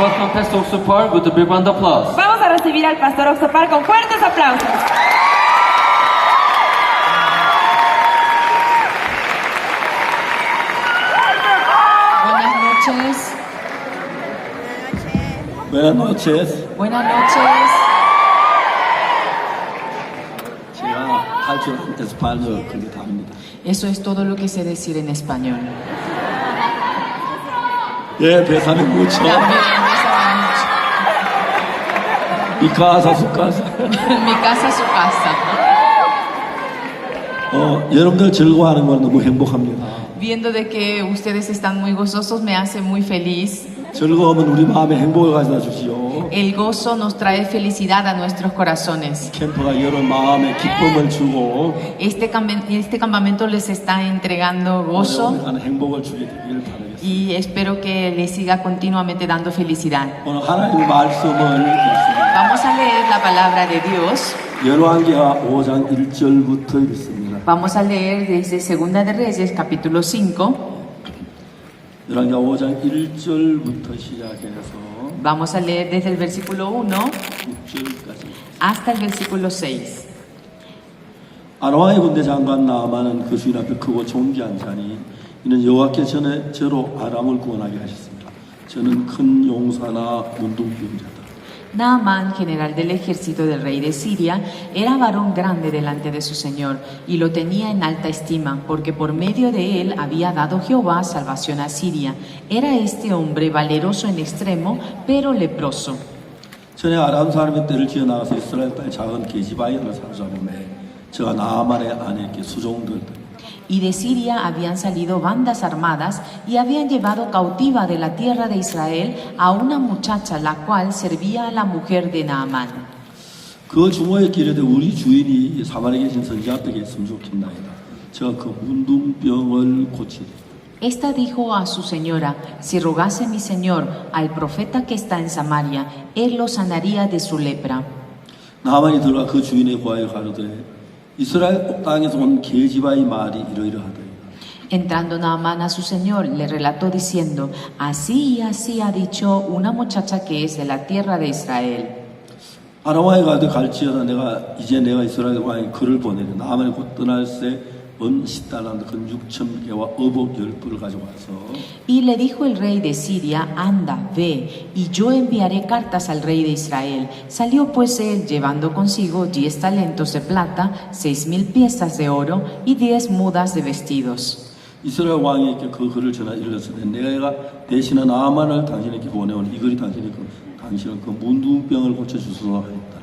welcome Pastor Oxopar with a big round of applause. Vamos a recibir al pastor Oxopar con fuertes aplausos. Buenas noches. Buenas noches. Buenas noches. 제가 할줄 에스파뇰 그렇게 답니다. Eso es todo lo que sé decir en español. 예, 배사는 무cho. También 이 casa su casa. mi casa es su casa. 여러분들 즐거워하는 건 너무 행복합니다. Viendo de que ustedes están muy gozosos me hace muy feliz. 즐거움은 우리 마음에 행복을 가져다 주시오. El gozo nos trae felicidad a nuestros corazones. 캠프가 여러 마음에 기쁨을 주고 Este campamento les está entregando gozo 하는 행복을 주게 되기를 바라겠습니다. y espero que les siga continuamente dando felicidad. 오늘 하나님의 말씀을 읽습니다. Vamos a leer la palabra de Dios. 열왕기하 5장 1절부터 읽습니다. Vamos a leer desde Segunda de Reyes, capítulo 5. 열왕기하 5장 1절부터 시작해서 Vamos a leer desde el versículo 1 6절까지. hasta el versículo 6. 아람왕의 군대 장관 나아만은 그 주인 앞에 크고 존귀한 자니 이는 여호와께 전에 저로 아람을 구원하게 하셨습니다. 저는 큰 용사나 문둥병자다. Naamán, general del ejército del rey de Siria, era varón grande delante de su señor y lo tenía en alta estima, porque por medio de él había dado Jehová salvación a Siria. Era este hombre valeroso en extremo, pero leproso. 전에 아람 사람의 떼를 지어 나가서 이스라엘 딸 작은 게지바인을 사로잡음에 저가 나아만의 아내에게 수종들더니 Y de Siria habían salido bandas armadas y habían llevado cautiva de la tierra de Israel a una muchacha, la cual servía a la mujer de Naamán. 그 주모에게 이르되 우리 주인이 사마리아에 계신 선지 앞에 계셨으면 좋겠나이다. 저가 그 문둥병을 고치리. Esta dijo a su señora: si rogase mi señor al profeta que está en Samaria, él lo sanaría de su lepra. 나아만이 들어가 그 주인의 구하여 가로되 이스라엘 땅에서 온 게지바의 말이 이러이러하더이다. Entrando Naamán a su señor, le relató diciendo: así y así ha dicho una muchacha que es de la tierra de Israel. 아람 왕이 가되 갈지어다 내가 이스라엘 왕이 그를 보내리. 나아만이 곧 떠날새 은 10달란트 근 6,000개와 어복 10뿔을 가지고 와서 Y le dijo el rey de Siria: anda, ve, y yo enviaré cartas al rey de Israel. Salió pues él llevando consigo 10 talentos de plata, 6,000 piezas de oro y 10 mudas de vestidos. 이스라엘 왕에게 그 글을 전하 일렀으되 내가 대신한 나아만을 당신에게 보내오니 이 글이 당신은 그 문둥병을 고쳐주소서 하였다.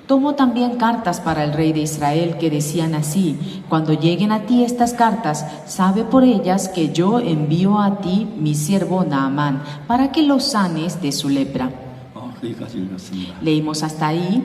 Tomó también cartas para el rey de Israel que decían así: cuando lleguen a ti estas cartas, sabe por ellas que yo envío a ti mi siervo Naamán, para que lo sanes de su lepra. 거기까지 읽었습니다. Leímos hasta ahí.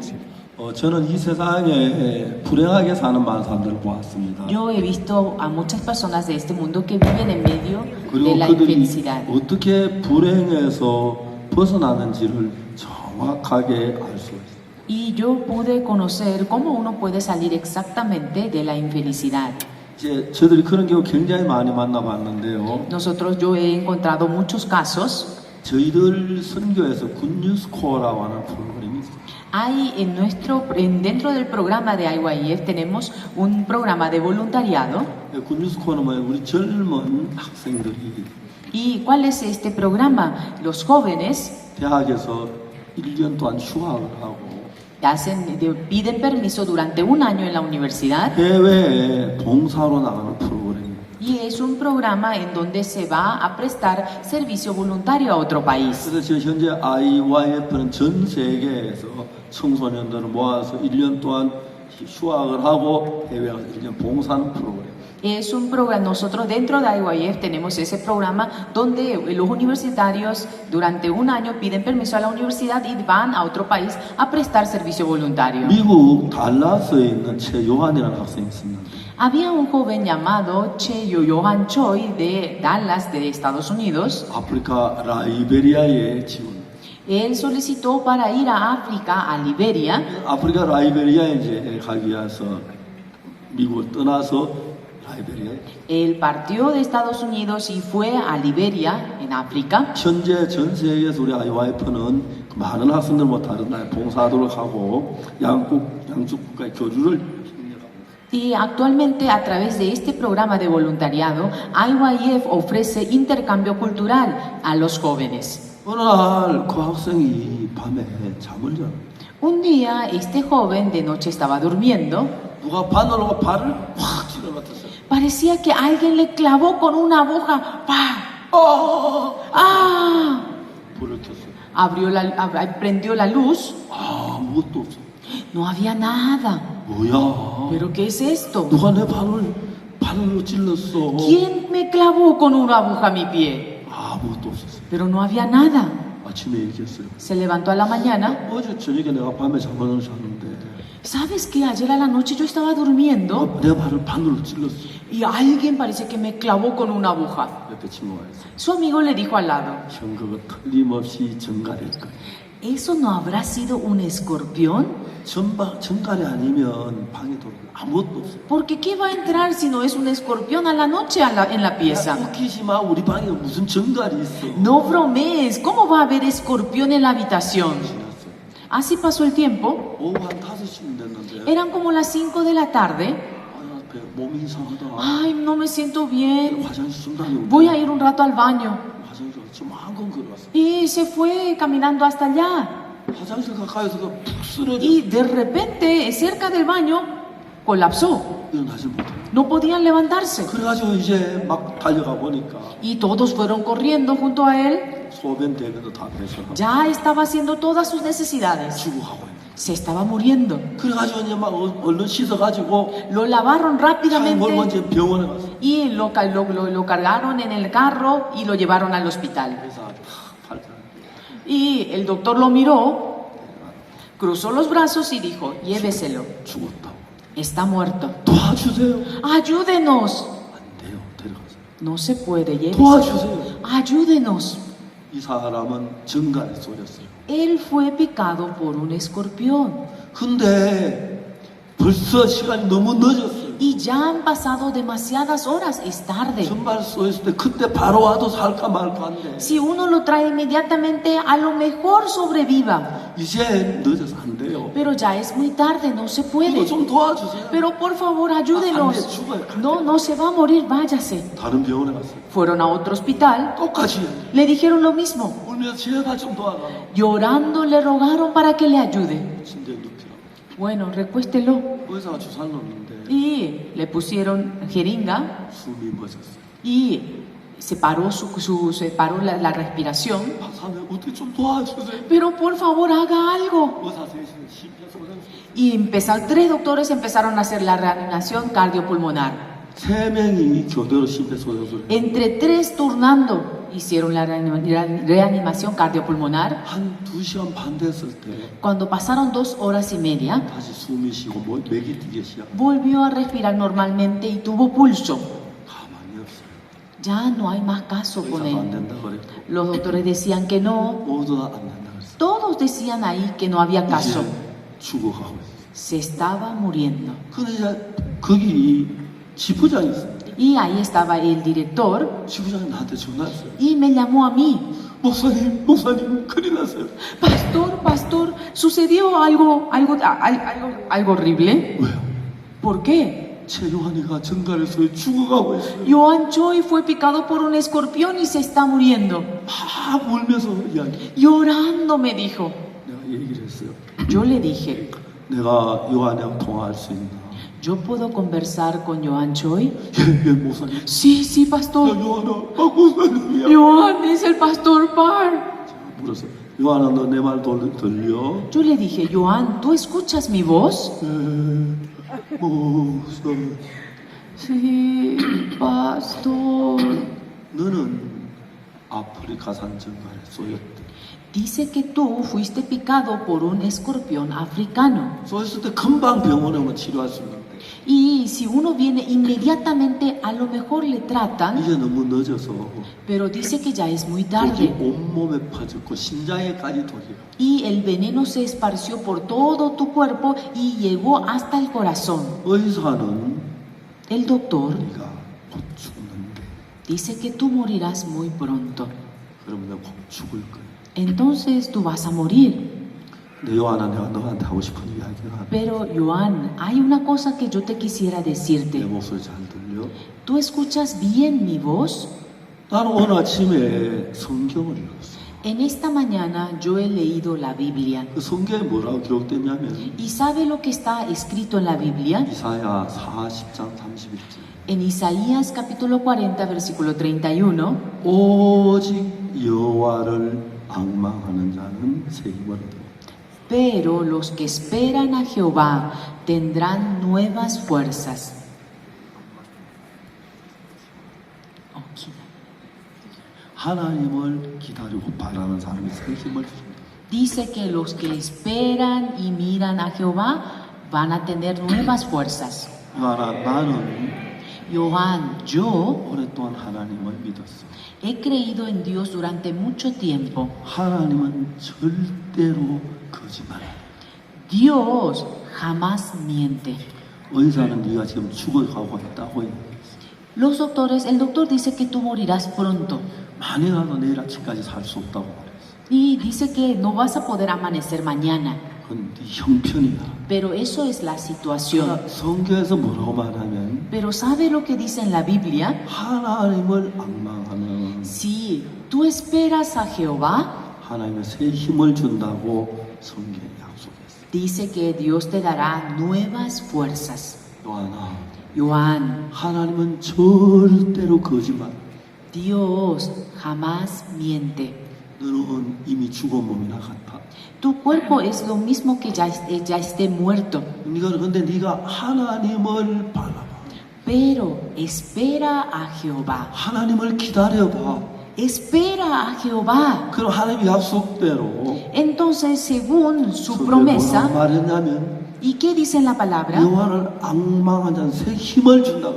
저는 이 세상에 불행하게 사는 많은 사람들을 보았습니다. Yo he visto a muchas personas de este mundo que viven en medio de 그리고 la 그들이 infelicidad. 어떻게 불행에서 벗어나는지를 정확하게 알 수 있어요. Y yo pude conocer cómo uno puede salir exactamente de la infelicidad. 이제 저들이 그런 경우 굉장히 많이 만나봤는데요. Yo he encontrado muchos casos. 저희들 선교에서 굿뉴스코어라고 하는 프로그램이 있어요. Hay dentro del programa de IYF tenemos un programa de voluntariado. 굿뉴스코어는 뭐예요? 우리 젊은 학생들이 ¿Y cuál es este programa? Los jóvenes 대학에서 1년 동안 휴학을 하고 piden permiso durante un año en la universidad. 해외에 봉사로 나가는 프로그램이에요. Y es un programa en donde se va a prestar servicio voluntario a otro país. 그래서 지금 현재 IYF는 전 세계에서 청소년들을 모아서 1년 동안 휴학을 하고 해외에 가서 1년 봉사하는 프로그램. Es un programa, nosotros dentro de IYF tenemos ese programa donde los universitarios durante un año piden permiso a la universidad y van a otro país a prestar servicio voluntario. 미국 달라스에 있는 최요한이라는 학생이 있습니다. Había un joven llamado Johan Choi de Dallas, de Estados Unidos. 아프리카 라이베리아에 지원. Él solicitó para ir a África, a Liberia. 아프리카 라이베리아에 이제 가기 위해서 미국을 떠나서 라이베리아. Él partió de Estados Unidos y fue a Liberia, en África. 현재 전 세계에서 우리 IYF는 많은 학생들과 다른 나라 봉사도를 하고 양쪽 국가의 교류를 협력하고 Y actualmente a través de este programa de voluntariado, IYF ofrece intercambio cultural a los jóvenes. 어느 날 그 학생이 밤에 잠을 자. Un día este joven de noche estaba durmiendo. 누가 바늘로 발을 확 찔러 맞았어요. Parecía que alguien le clavó con una aguja. ¡Pah! ¡Ah! 불을 켰어요. Prendió la luz. 아무것도 없어. No había nada. 뭐야? ¿Pero qué es esto? 누가 내 발로 찔렀어? ¿Quién me clavó con una aguja mi pie? 아무것도 없었어요. Pero no había nada. 아침에 얘기했어요. Se levantó a la mañana. 어제 저녁에 내가 밤에 잠을 잤는데 ¿Sabes qué? Ayer a la noche yo estaba durmiendo 내 발을 바늘로 찔렀어. y alguien parece que me clavó con una aguja. 옆에 친구가 있어요. Su amigo le dijo al lado, 형 그거 틀림없이 정갈일 거야. ¿eso no habrá sido un escorpión? 정갈이 아니면 방에 들어오면 아무것도 없어. Porque ¿qué va a entrar si no es un escorpión a la noche en la pieza? 웃기지 마. 우리 방에 무슨 정갈이 있어. No bromees, ¿cómo va a haber escorpión en la habitación? 지났어. Así pasó el tiempo. 오후 한 5시쯤 됐는데 Eran como las 5 de la tarde. 몸이 이상하다. Ay, no me siento bien. 화장실 좀 다녀올게. Voy a ir un rato al baño. 화장실 좀 한건 걸어왔어. Y se fue caminando hasta allá. 화장실 가까이서 푹 쓰러져. Y de repente, cerca del baño, colapsó. 일어나지 못해. No podían levantarse. 그래가지고 이제 막 달려가 보니까 Y todos fueron corriendo junto a él. 소변 대변도 다 배설하고 Ya estaba haciendo todas sus necesidades. 죽어가고 있는. Se estaba muriendo. 그래가지고 이제 막 얼른 씻어가지고 Lo lavaron 차에 몰고 rápidamente 이제 병원에 갔어. y lo cargaron en el carro y lo llevaron al hospital. 그래서 팔자. Y el doctor lo miró, cruzó los brazos y dijo, lléveselo, 죽었다. está muerto. 도와주세요. Ayúdenos. 안 돼요. 데려가서. No se puede, lléveselo. 도와주세요. Ayúdenos. 이 사람은 정갈에 쏘였어요. Él fue picado por un escorpión. 근데 벌써 시간이 너무 늦었어요. Y ya han pasado demasiadas horas, es tarde. 전발 쏘였을 때 그때 바로 와도 살까 말까 한데 Si uno lo trae inmediatamente, a lo mejor sobreviva. 이제 늦어서 안 돼요. Pero ya es muy tarde, no se 이거 puede. 좀 도와주세요. Pero por favor, 안 돼, ayúdenos. 죽어요. No, no se va a morir, váyase. 다른 병원에 갔어요. Fueron a otro hospital, 똑같이 le dijeron lo mismo. 울면서 제발 좀 도와라. Llorando le rogaron para que le ayude. 침대에 눕히라고. Bueno, recuéstelo. 의사가 주사를 넣는데 Y le pusieron jeringa 숨이 멎었어요. y se paró la respiración. 박사님 어떻게 좀 도와주세요. Pero por favor, haga algo. 의사 셋이 심폐소생술. Y tres doctores empezaron a hacer la reanimación cardiopulmonar. 3명이 교대로 심폐소생술. Entre tres turnando hicieron la reanimación cardiopulmonar. 한 2시간 반 됐을 때 Cuando pasaron 2 horas y media, 다시 숨이 쉬고 맥이 뛰기 시작. volvió a respirar normalmente y tuvo pulso. 가만히 없어요. Ya no hay más caso con 의사가 안 él. 된다 그랬고 Los doctores decían que no. 모두 다 안 된다 그랬어요. Todos decían ahí que no había caso. 이제 죽어가고 있어요. Se estaba muriendo. 근데 이제 거기 지부장이 있어요. Y ahí estaba el director 지부장이 나한테 전화했어요. y me llamó a mí. 목사님 큰일 났어요. Pastor, sucedió algo horrible. 왜요? ¿Por qué? 최요한이가 정갈에서 죽어가고 있어요. Joan Choi fue picado por un escorpión y se está muriendo. 막 울면서 이야기. Llorando me dijo. 내가 얘기를 했어요. Yo le dije, 내가 요한이랑 통화할 수 있나? ¿yo puedo conversar con Joan Choi? 예, 목사님. Sí, 야, pastor. 요한아, 목사님이야. Joan es el pastor Parr. 제가 물었어. 요한아, 너 내 말 들려? Yo le dije, Joan, ¿tú escuchas mi voz? 예, 목사님. Sí, pastor. 너는 아프리카산 정갈에 쏘였대. Dice que tú fuiste picado por un escorpión africano. 쏘였을 때 금방 병원에 오면 치료할 수 있는데 Y si uno viene inmediatamente, a lo mejor le tratan, 이제 너무 늦어서 pero dice que ya es muy 독이 tarde. 온몸에 퍼졌고 심장에까지 독이야. Y el veneno se esparció por todo tu cuerpo y llegó hasta el corazón. 의사는 El doctor 네가 곧 죽는데 dice que tú morirás muy pronto. 그러면 내가 곧 죽을 거야. Entonces tú vas a morir. 근데 요한아, 내가 너한테 하고 싶은 이야기가 Pero Joan, hay una cosa que yo te quisiera 내 decirte. 목소리 잘 들려? ¿Tú escuchas bien mi voz? 나는 오늘 아침에 성경을 읽었어. En esta mañana yo he leído la Biblia. 그 성경에 뭐라고 기록됐냐면 ¿Y sabe lo que está escrito en la Biblia? 이사야 40장 31절. En Isaías capítulo 40, versículo 31. 오직 여호와를 앙망하는 자는 새 힘을 얻어. Pero los que esperan a Jehová tendrán nuevas fuerzas. 하나님을 기다리고 바라는 사람이 새 힘을 줍니다. Dice que los que esperan y miran a Jehová van a tener nuevas fuerzas. 나는 Johan, yo 오랫동안 하나님을 믿었어. he creído en Dios durante mucho tiempo. 하나님은 절대로 거짓말 안 해. Dios jamás miente. 의사는 네가 지금 죽어가고 있다고 해. Los doctores, el doctor dice que tú morirás pronto. 만이라도 내일 아침까지 살 수 없다고 말했어. Y dice que no vas a poder amanecer mañana. 그건 네 형편이야. Pero eso es la situación. 성경에서 뭐라고 말하면 Pero ¿sabe lo que dice en la Biblia? 하나님을 앙망하면 Si tú esperas a Jehová, 하나님의 새 힘을 준다고 성경에 약속했어. dice que Dios te dará nuevas fuerzas. 요한아, Johan, 하나님은 절대로 거짓말. Dios jamás miente. 너는 이미 죽은 몸이나 같아. Tu cuerpo es lo mismo que ya esté muerto. 근데 네가 하나님을 바라봐. Pero espera a Jehová. 하나님을 기다려봐. Espera a Jehová. 그럼 하나님 약속대로 Entonces, según su 뭐라고 promesa, 말했냐면 ¿y qué dice en la palabra? 여호와를 앙망한 자는 새 힘을 준다.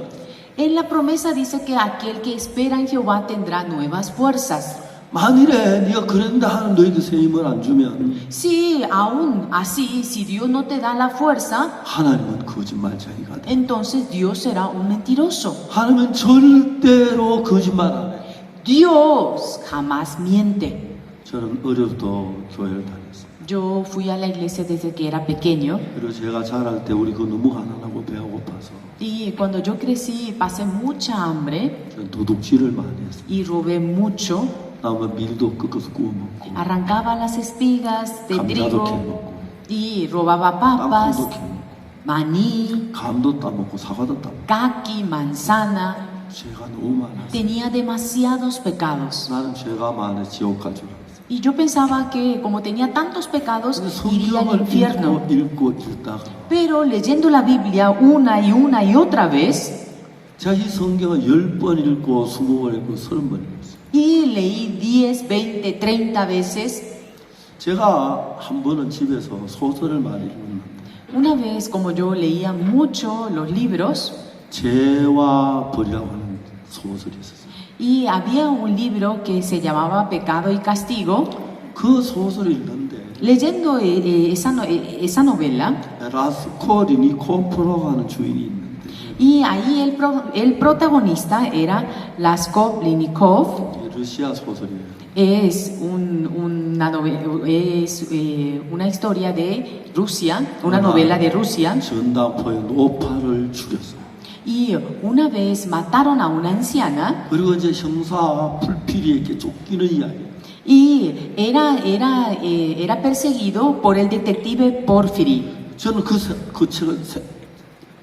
En la promesa dice que aquel que espera en Jehová tendrá nuevas fuerzas. 만일에 네가 그런다 하는 너에게 새 힘을 안 주면 Si aún así, si Dios no te da la fuerza, 하나님은 거짓말쟁이가 돼. entonces Dios será un mentiroso. 하나님은 절대로 거짓말 안 해. Dios jamás miente. 저는 어려도 교회를 다녔어요. Yo fui a la iglesia desde que era pequeño 그리고 제가 자랄 때 우리 그 너무 가난하고 배가 고파서 y cuando yo crecí pasé mucha hambre 저는 도둑질을 많이 했어요. y robé mucho. 나무 밀도 꺾어서 구워 먹고 Arrancaba las espigas de 감자도 trigo 캐먹고 y robaba papas, 땅콩도 캐먹고 maní, 감도 따먹고 사과도 따먹고 caqui, manzana. 죄가 너무 많았어요. Tenía demasiados pecados. 나는 죄가 많아 지옥 갈 줄 알았어요. Y yo pensaba que como tenía tantos pecados, 근데 iría al 성경을 infierno. 읽고 읽다가 Pero leyendo la Biblia una y otra vez, 제가 이 성경을 10번 읽고 20번 읽고 30번 읽었어요. y leí 10, 20, 30 veces, 제가 한 번은 집에서 소설을 많이 읽었는데 una vez como yo leía mucho los libros, 죄와 벌이라고 하는 소설이 있었어요. y había un libro que se llamaba Pecado y Castigo, 그 소설을 읽는데 leyendo esa novela, 라스코리니코프라고 하는 주인이 있는데 y ahí el protagonista era Raskolnikov. 러시아 소설이에요. Es una historia de Rusia, una novela de Rusia. 전당포에 노파를 죽였어요. Y una vez mataron a una anciana 그리고 이제 형사 불필이에게 쫓기는 이야기. y era perseguido por el detective Porfiry. 저는 그 책을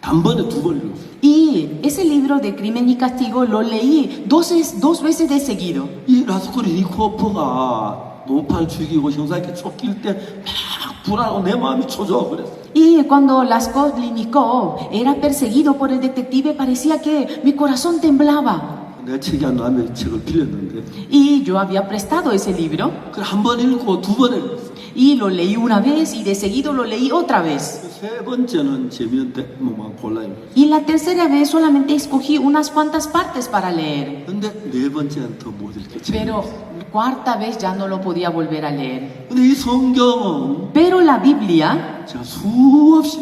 단번에 2번 읽었어요. Y ese libro de Crimen y Castigo lo leí dos veces de seguido. 이 라스코리니코프가 노파를 죽이고 형사에게 쫓길 때 막 불안하고 내 마음이 초조하고 그랬어요. Y cuando Raskolnikov era perseguido por el detective parecía que mi corazón temblaba. 내 책이 안 나면 책을 빌렸는데 Y yo había prestado ese libro 그걸 한 번 읽고 2번 읽었어요. y lo leí una vez y de seguido lo leí otra vez. 세 번째는 재미있는 대목만 골라 읽었어요. Y la tercera vez solamente escogí unas cuantas partes para leer. 근데 네 번째는 더 못 읽겠지. Pero cuarta vez ya no lo podía volver a leer. 근데 이 성경은 Pero la Biblia, 제가 수없이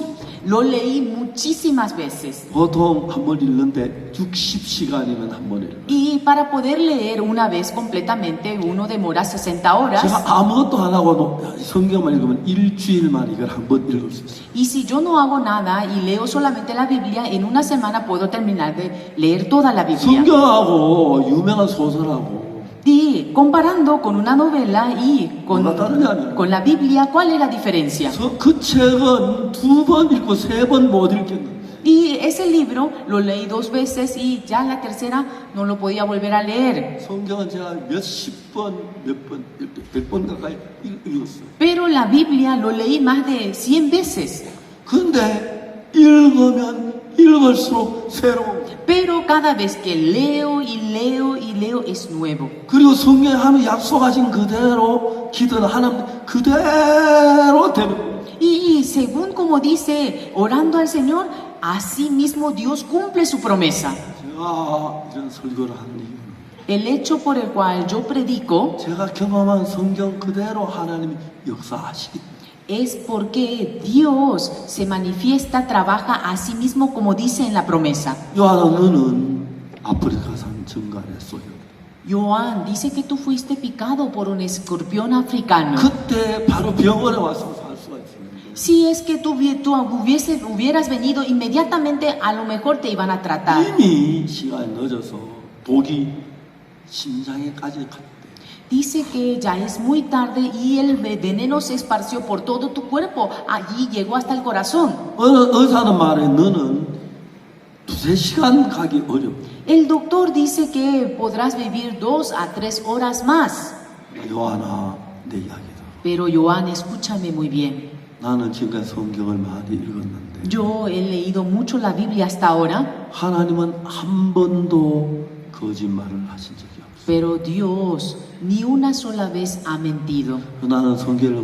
Lo leí muchísimas veces. 보통 한 번 읽는데 60시간이면 한 번 읽어요. Y para poder leer una vez completamente, uno demora 60 horas. 제가 아무것도 안 하고 성경만 읽으면 일주일만 이걸 한 번 읽을 수 있어요. Y si yo no hago nada y leo solamente la Biblia, en una semana puedo terminar de leer toda la Biblia. 성경하고 유명한 소설하고 Y comparando con una novela y 뭐가 다르냐면 con la Biblia, ¿cuál es la diferencia? 그 책은 2번 읽고 3번 못 읽겠는. Y ese libro lo leí 2 veces y ya la tercera no lo podía volver a leer. 성경은 제가 몇십 번, 몇 번, 100번 가까이 읽었어요. Pero la Biblia lo leí más de 100 veces. 근데 읽으면 읽을수록 새로운. Pero cada vez que leo y leo y leo es nuevo. 그리고 성경에 하나님 약속하신 그대로 기도는 하나님 그대로 되는. Y según como dice, orando al Señor, así mismo Dios cumple su promesa. 제가 이런 설교를 하는 이유는 El hecho por el cual yo predico 제가 경험한 성경 그대로 하나님이 역사하시기 때문에. es porque Dios se manifiesta, trabaja a sí mismo como dice en la promesa. 요한아 너는 아프리카산 정갈에 쏘여. Joan dice que tú fuiste picado por un escorpión africano. 그때 바로 병원에 와서 살 수가 있었는데 Si es que tú hubieras venido inmediatamente, a lo mejor te iban a tratar. 이미 시간이 늦어서 독이 심장에까지 갔대. Dice que ya es muy tarde y el veneno se esparció por todo tu cuerpo. Allí llegó hasta el corazón. 어느 의사는 말해 너는 2-3시간 가기 어렵다. El doctor dice que podrás vivir 2 a 3 horas más. 요한아 내 이야기다. Pero Joan, escúchame muy bien. 나는 지금까지 성경을 많이 읽었는데 Yo he leído mucho la Biblia hasta ahora, 하나님은 한 번도 거짓말을 하신 적이 없어. pero Dios ni una sola vez ha mentido. 나는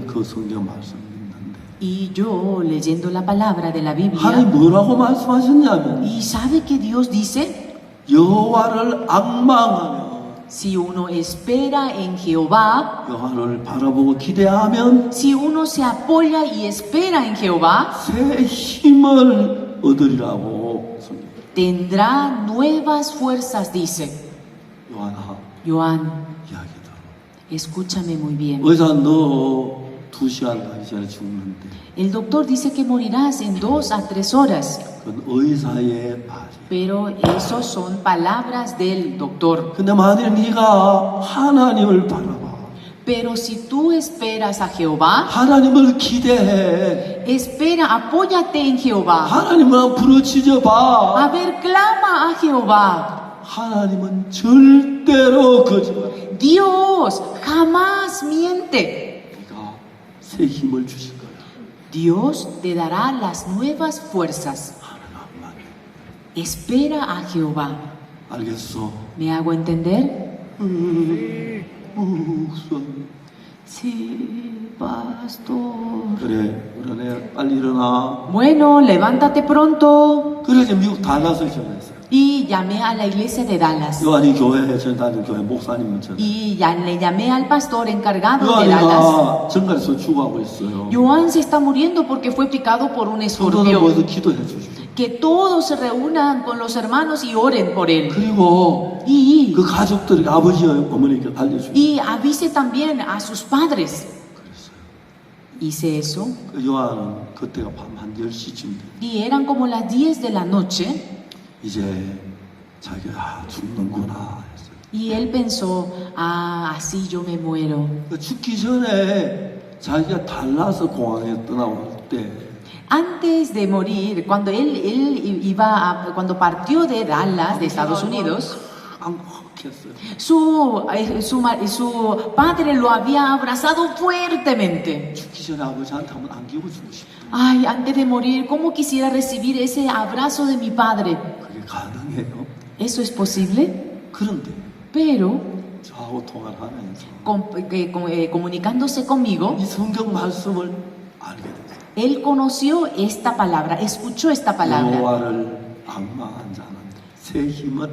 그 성경 말씀 읽는데 Y yo, leyendo la palabra de la 하나님 Biblia, 뭐라고 말씀하셨냐면 ¿y sabe que Dios dice? 여호와를 앙망하며 Si uno espera en Jehová, 여호와를 바라보고 기대하면 si uno se apoya y espera en Jehová, 새 힘을 얻으리라고 성경. tendrá nuevas fuerzas, dice. 요한아 Joan, 이야기 들어. escúchame muy bien. 의사 너 2시간 가기 전에 죽는데 El doctor dice que morirás en 2 a 3 horas, 그건 의사의 말이야. pero esos son palabras del doctor. 근데 만일 네가 하나님을 바라봐. Pero si tú esperas a Jehová, 하나님을 기대해. espera, apóyate en Jehová. 하나님을 부르짖어 봐. A ver, clama a Jehová. 하나님은 절대로 거짓말. Dios jamás miente. 네가 새 힘을 주실 거야. Dios te dará las nuevas fuerzas. 하나님만. Espera a Jehová. 알겠어. ¿Me hago entender? 목사님. Sí, pastor. 그래, 그러네. 빨리 일어나. Bueno, levántate pronto. 그래서 미국 달라스를 전했어요. Y llamé a la iglesia de Dallas. 요한이 교회에 전 다니는 교회 목사님 전해. Y ya le llamé al pastor encargado de Dallas. 요한이가 정갈에서 죽어가고 있어요. Joan se está muriendo porque fue picado por un 성도들 escorpión. 모여서 기도해 주시오. Que todos se reúnan con los hermanos y oren por él. 그리고 Y, 그 가족들에게 아버지 어머니께 알려주시오. y avise también a sus padres. 그랬어요. Hice eso. 그 요한은 그때가 밤 한 10시쯤 돼. Y eran como las 10 de la noche. 이제 자기가 죽는구나 했어요. Y él pensó, así yo me muero. 그 죽기 전에 자기가 달라스 공항에 떠나올 때 Antes de morir, cuando cuando partió de Dallas, de Estados Unidos, 안혹했어요. su padre lo había abrazado fuertemente. 죽기 전에 아버지한테 한번 안기고 주고 싶다. Ay, antes de morir, ¿cómo quisiera recibir ese abrazo de mi padre? 그게 가능해요. ¿Eso es posible? 그런데 Pero, 저하고 통화를 하면서 comunicándose conmigo, 이 성경 말씀을 알게 됐어요. él conoció esta palabra, escuchó esta palabra. 여호와를 앙망한 자는 새 힘을.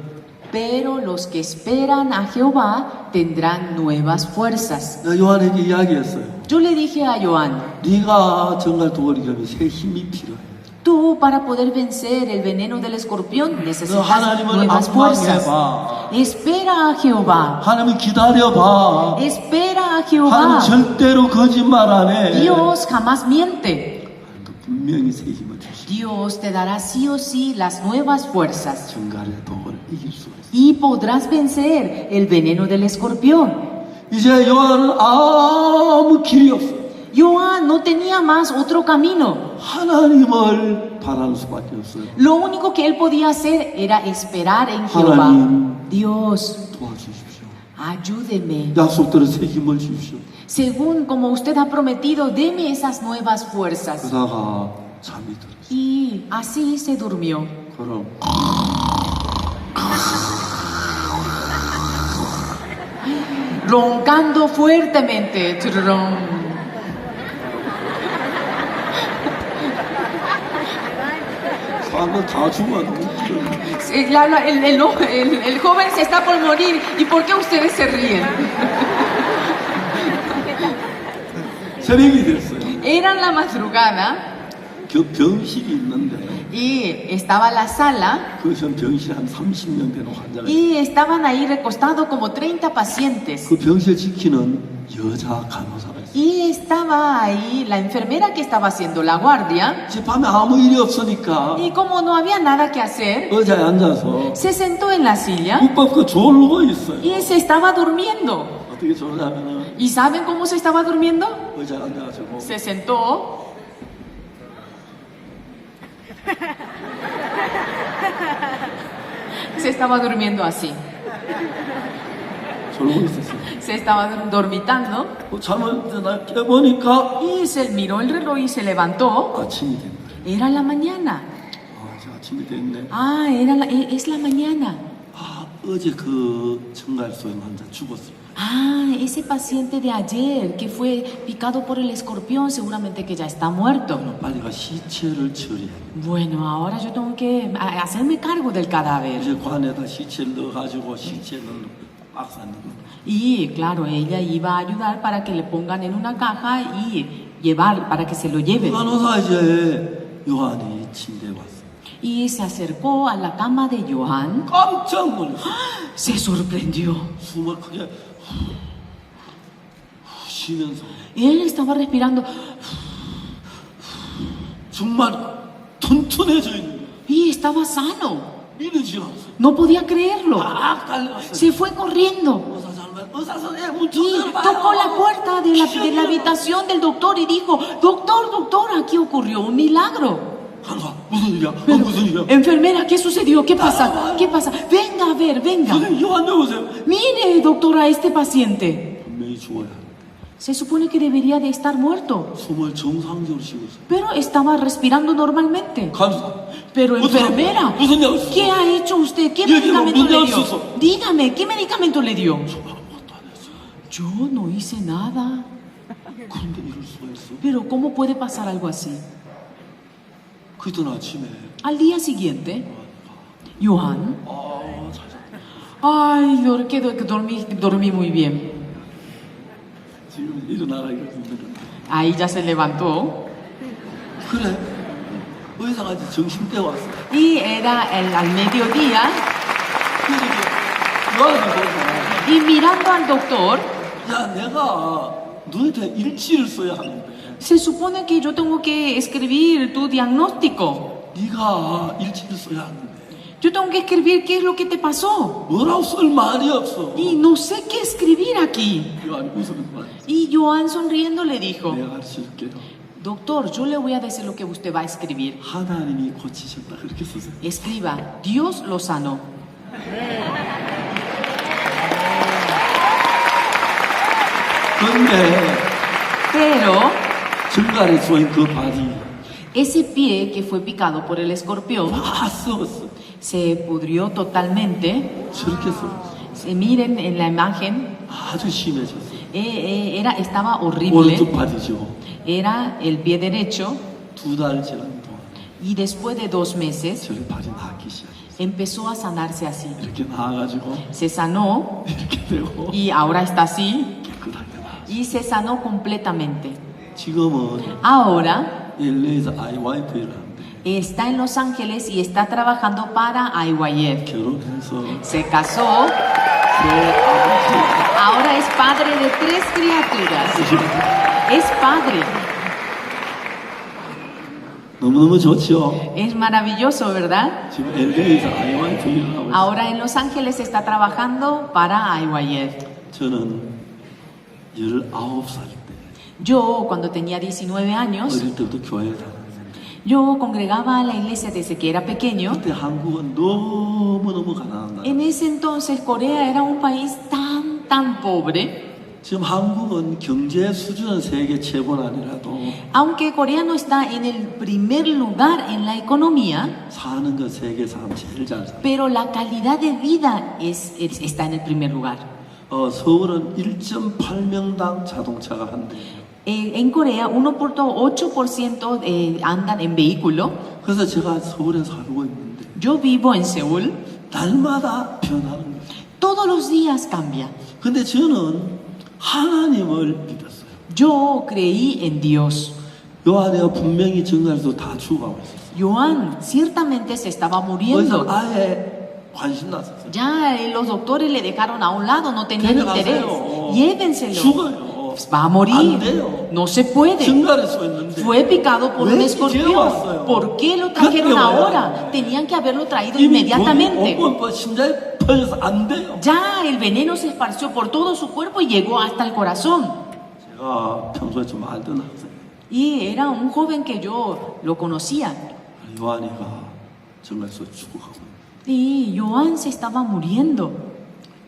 Pero los que esperan a Jehová tendrán nuevas fuerzas. 내가 요한에게 이야기했어요. Yo le dije a Joan, 네가 정말 도리려면 새 힘이 필요해. Tú, para poder vencer el veneno del escorpión, 너 necesitas 하나님을 nuevas fuerzas. 악망해봐. Espera a Jehová. 하나님을 기다려봐. Espera a 하나님 Jehová. 절대로 거짓말 안 해. Dios jamás miente. 하나님도 분명히 새 힘을 주시고 Dios te dará sí o sí las nuevas fuerzas 정갈의 독을 이길 수 있어. y podrás vencer el veneno del escorpión. 이제 요한은 아무 길이 없어. Joan no tenía más otro camino. 하나님을 바라는 수밖에 없어요. Lo único que él podía hacer era esperar en Jehová. 하나님. Dios, 도와주십시오. ayúdeme. 약속대로 새 힘을 주십시오. Según como usted ha prometido, deme esas nuevas fuerzas. 그러다가 잠이 들었어. Y así se durmió. 그럼 Roncando fuertemente. Trrrrón. 사람들 다 죽어가지고 El joven se está por morir. ¿Y por qué ustedes se ríen? 새벽이 됐어요. Era la madrugada 그 병실이 있는데 y estaba la sala 그 병실 한 30명 되는 환자가 있어요. y estaban ahí recostados como 30 pacientes. 그 병실 지키는 여자 간호사가 있어요. Y estaba ahí la enfermera que estaba haciendo la guardia. 이제 밤에 아무 일이 없으니까 Y como no había nada que hacer, 의자에 앉아서 se sentó en la silla 국밥 그 졸고 있어요. y se estaba durmiendo. 어떻게 졸냐면은 ¿Y saben cómo se estaba durmiendo? 의자에 앉아가지고 Se sentó. Se estaba durmiendo así. 졸고 있었어요. Se estaba dormitando. 잠을 나 깨보니까 Y se miró el reloj y se levantó. 아침이 된 거예요. Era la mañana. 아, 이제 아침이 됐네. Ah, es la mañana. 아, 어제 그 청갈소인 환자 죽었어요. Ah, ese paciente de ayer que fue picado por el escorpión, seguramente que ya está muerto. 빨리 가 시체를 처리해. Bueno, ahora yo tengo que hacerme cargo del cadáver. 이제 관에다 시체를 넣어가지고 시체는 박스 넣는 거. Y claro, ella iba a ayudar para que le pongan en una caja y llevar, para que se lo lleven. 간호사 이제 요한이 침대에 왔어. Y se acercó a la cama de Johan. 깜짝 놀랐어. Se sorprendió. 숨을 크게 쉬면서 Él estaba respirando 정말 튼튼해져 있는 거야. y estaba sano. 믿어지지 않았어. No podía creerlo. 막 달려갔어. Se fue corriendo 의사 선생님 문 y 열어봐요. tocó la puerta de la habitación del doctor y dijo, doctor, aquí ocurrió un milagro. 간호사 무슨 일이야? 무슨 일이야? Enfermera, ¿qué sucedió? ¿Qué pasa? ¿Qué pasa? Venga a ver, venga. 선생님 요한 여보세요. Mire, doctora, a este paciente. 분명히 죽어야 돼. Se supone que debería de estar muerto, 숨을 정상적으로 쉬고 있어. pero estaba respirando normalmente. 간호사 Pero enfermera, 무슨 약 ¿qué ha hecho usted? ¿Qué Yo digo, medicamento le ¿dónde dio? has hecho? Dígame, ¿qué medicamento le dio? 아무것도 안 했어. Yo no hice nada. 그런데 이럴 수가 있어. Pero ¿cómo puede pasar algo así? 그랬던 아침에 Al día siguiente, Johan, 잘 잤다. ay, dormí muy bien. 지금 일어나라 이러거든. Ahí ya se levantó 그래. 의사가 이제 점심때 왔어. y era al mediodía 그래서 요한이 보자. y mirando al doctor, 야, 내가 너한테 일지를 써야 하는데 se supone que yo tengo que escribir tu diagnóstico. 네가 일지를 써야 하는데 Yo tengo que escribir qué es lo que te pasó. 뭐라고 쓸 말이 없어. Y no sé qué escribir aquí. 요한이 웃으면서 말했어. Y Johan sonriendo le dijo, 내가 가르쳐줄게요. doctor, yo le voy a decir lo que usted va a escribir. 하나님이 고치셨다 그렇게 쓰세요. Escriba, Dios lo sanó. 근데 Pero 정갈에 쏘인 그 바지 ese pie que fue picado por el escorpión 다 썩었어. se pudrió totalmente. 저렇게 썩었어. Miren en la imagen, 아주 심해졌어. estaba horrible. 오른쪽 바지죠. Era el pie derecho. 2달 지난 동안 Y después de 2 meses 저렇게 바지 나기 시작했어. empezó a sanarse así. 이렇게 나와가지고 Se sanó 이렇게 되고 y ahora está así. 깨끗하게 나왔어. Y se sanó completamente. 지금은 Ahora LA에서 IYF를 하는데 Está en Los Ángeles y está trabajando para IYF. 결혼해서 Se casó, ahora es padre de 3 criaturas. Es padre. 너무너무 좋죠. Es maravilloso, ¿verdad? 지금 LA에서 IYF 일을 하고 있어요. Ahora en Los Ángeles está trabajando para IYF. 저는 19살 때 Yo, cuando tenía 19 años, 어릴 때부터 교회에 다녔어요. yo congregaba a la iglesia desde que era pequeño. 그때 한국은 너무너무 가난한 나라. En ese entonces Corea era un país tan pobre. 지금 한국은 경제 수준은 세계 최고는 아니라도 Aunque Corea no está en el primer lugar en la economía, 사는 거 세계 사람 제일 잘 살아요. pero la calidad de vida está en el primer lugar. 서울은 1.8명당 자동차가 한 대. En Corea, 1.8% andan en vehículo. 그래서 제가 서울에 살고 있는데 Yo vivo en Seúl. 날마다 변하는 거예요. Todos los días cambia. 근데 저는 하나님을 믿었어요. Yo creí en Dios. 요한이가 분명히 증가해서 다 죽어가고 있었어요. Joan ciertamente se estaba 그래서 muriendo. 아예 관심 났었어요. Ya los doctores le dejaron a un lado, no tenían interés. 데려가세요. Llévenselo. 죽어요. Va a 안 morir. 돼요. No se puede. 증가를 했는데 Fue picado por un 왜 escorpión. llevas어요? ¿Por qué lo trajeron 그때 와요. ahora? Tenían que haberlo traído 이미 inmediatamente. 심장에 퍼져서 안 돼요. Ya el veneno se esparció por todo su cuerpo y llegó hasta el corazón. 제가 평소에 좀 알던 학생 Y era un joven que yo lo conocía. 요한이가 정말서 죽어가고 Y Joan se estaba muriendo.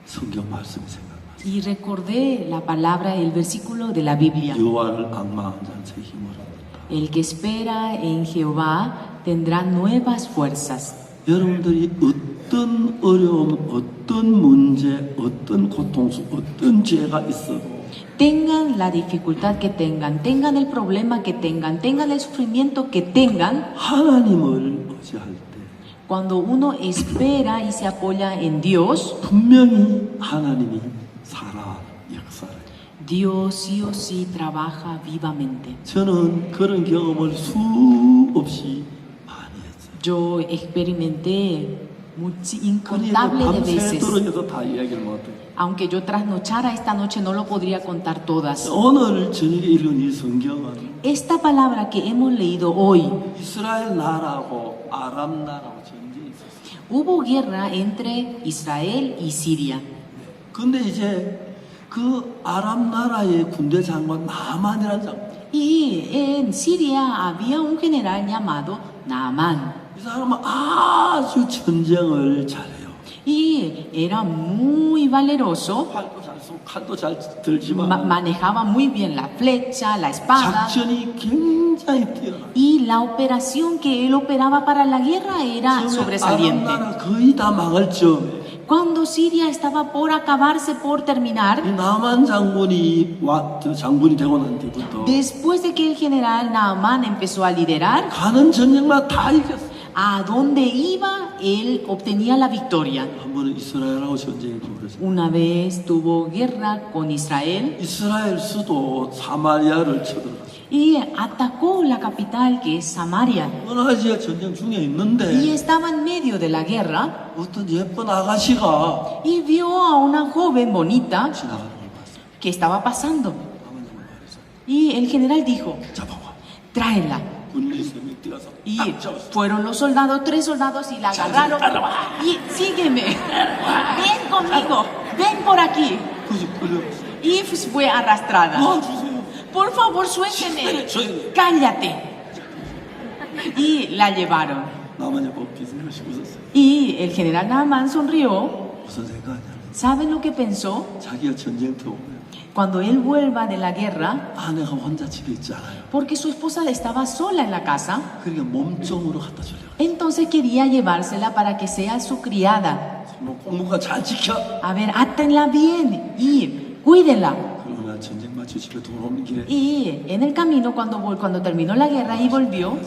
성경 말씀이 생각났어요. Y recordé la palabra, el versículo de la Biblia. 여호와를 앙망한 자는 새 힘을 얻는다. El que espera en Jehová tendrá nuevas fuerzas. 여러분들이 어떤 어려움, 어떤 문제, 어떤 고통, 어떤 죄가 있어도 Tengan la dificultad que tengan el problema que tengan el sufrimiento que tengan, 하나님을 의지할 때 cuando uno espera y se apoya en Dios, 분명히 하나님이 살아 역사를. Dios sí o sí trabaja vivamente. 저는 그런 경험을 수없이 많이 했어요. Yo experimenté 그러니까 incontables de veces. 밤새도록 해서 다 이야기를 못해요. Aunque yo trasnochara esta noche, no lo podría contar todas. 오늘 저녁에 읽은 이 성경은 Esta palabra que hemos leído hoy, 이스라엘 나라하고 아람 나라하고 전쟁이 있었어요. hubo guerra entre Israel y Siria. 근데 이제 그 아람 나라의 군대 장관 나만이라는 장관. Y en Siria había un general llamado Naamán. 이 사람은 아주 전쟁을 잘해요. Y era muy valeroso, 활도 잘 쏘고 칼도 잘 들지만 manejaba muy bien la flecha, la espada. 작전이 굉장히 뛰어나. Y la operación que él operaba para la guerra era 아람 sobresaliente. 나라 거의 다 망할 즈음에 Cuando Siria estaba por acabarse, por 이 terminar, 나만 장군이 장군이 되고 난 뒤부터 después de que el general Naamán empezó a liderar, 가는 전쟁마다 다 이겼어. a donde iba, él obtenía la victoria. 한 번은 이스라엘하고 전쟁이 벌어졌어요. Una vez tuvo guerra con Israel 이스라엘 수도 사마리아를 쳐들어갔어요. y atacó la capital, que es Samaria. 문화지역 전쟁 중에 Y 있는데 estaba en medio de la guerra 어떤 예쁜 아가씨가 y vio a una joven bonita 지나가는 걸 봤어요. que estaba pasando. 나만 장군 말했어요. Y el general dijo, 잡아와. tráela. 군인이 3명 뛰어서 Y 딱 잡았어요. fueron los soldados, 3 soldados, y la agarraron. Y sígueme, ven conmigo, ven por aquí. 그래서 끌려갔어요. Y fue arrastrada. 도와주세요. Por favor, suélteme. suélteme. Cállate. Y la llevaron. 나만 여보 비스를 웃었어요. Y el general Naamán sonrió. 무슨 생각이냐? ¿Saben lo que pensó? 자기가 전쟁터 오면 Cuando él vuelva de la guerra, 아내가 혼자 집에 있지 않아요. porque su esposa estaba sola en la casa, 그러니까 몸종으로 갖다 주려고. entonces quería llevársela para que sea su criada. 뭐 공무가 잘 지켜. A ver, átenla bien y cuídenla. 그러나 전쟁 마치 집에 돌아오는 길에 Y en el camino, cuando terminó la guerra y volvió,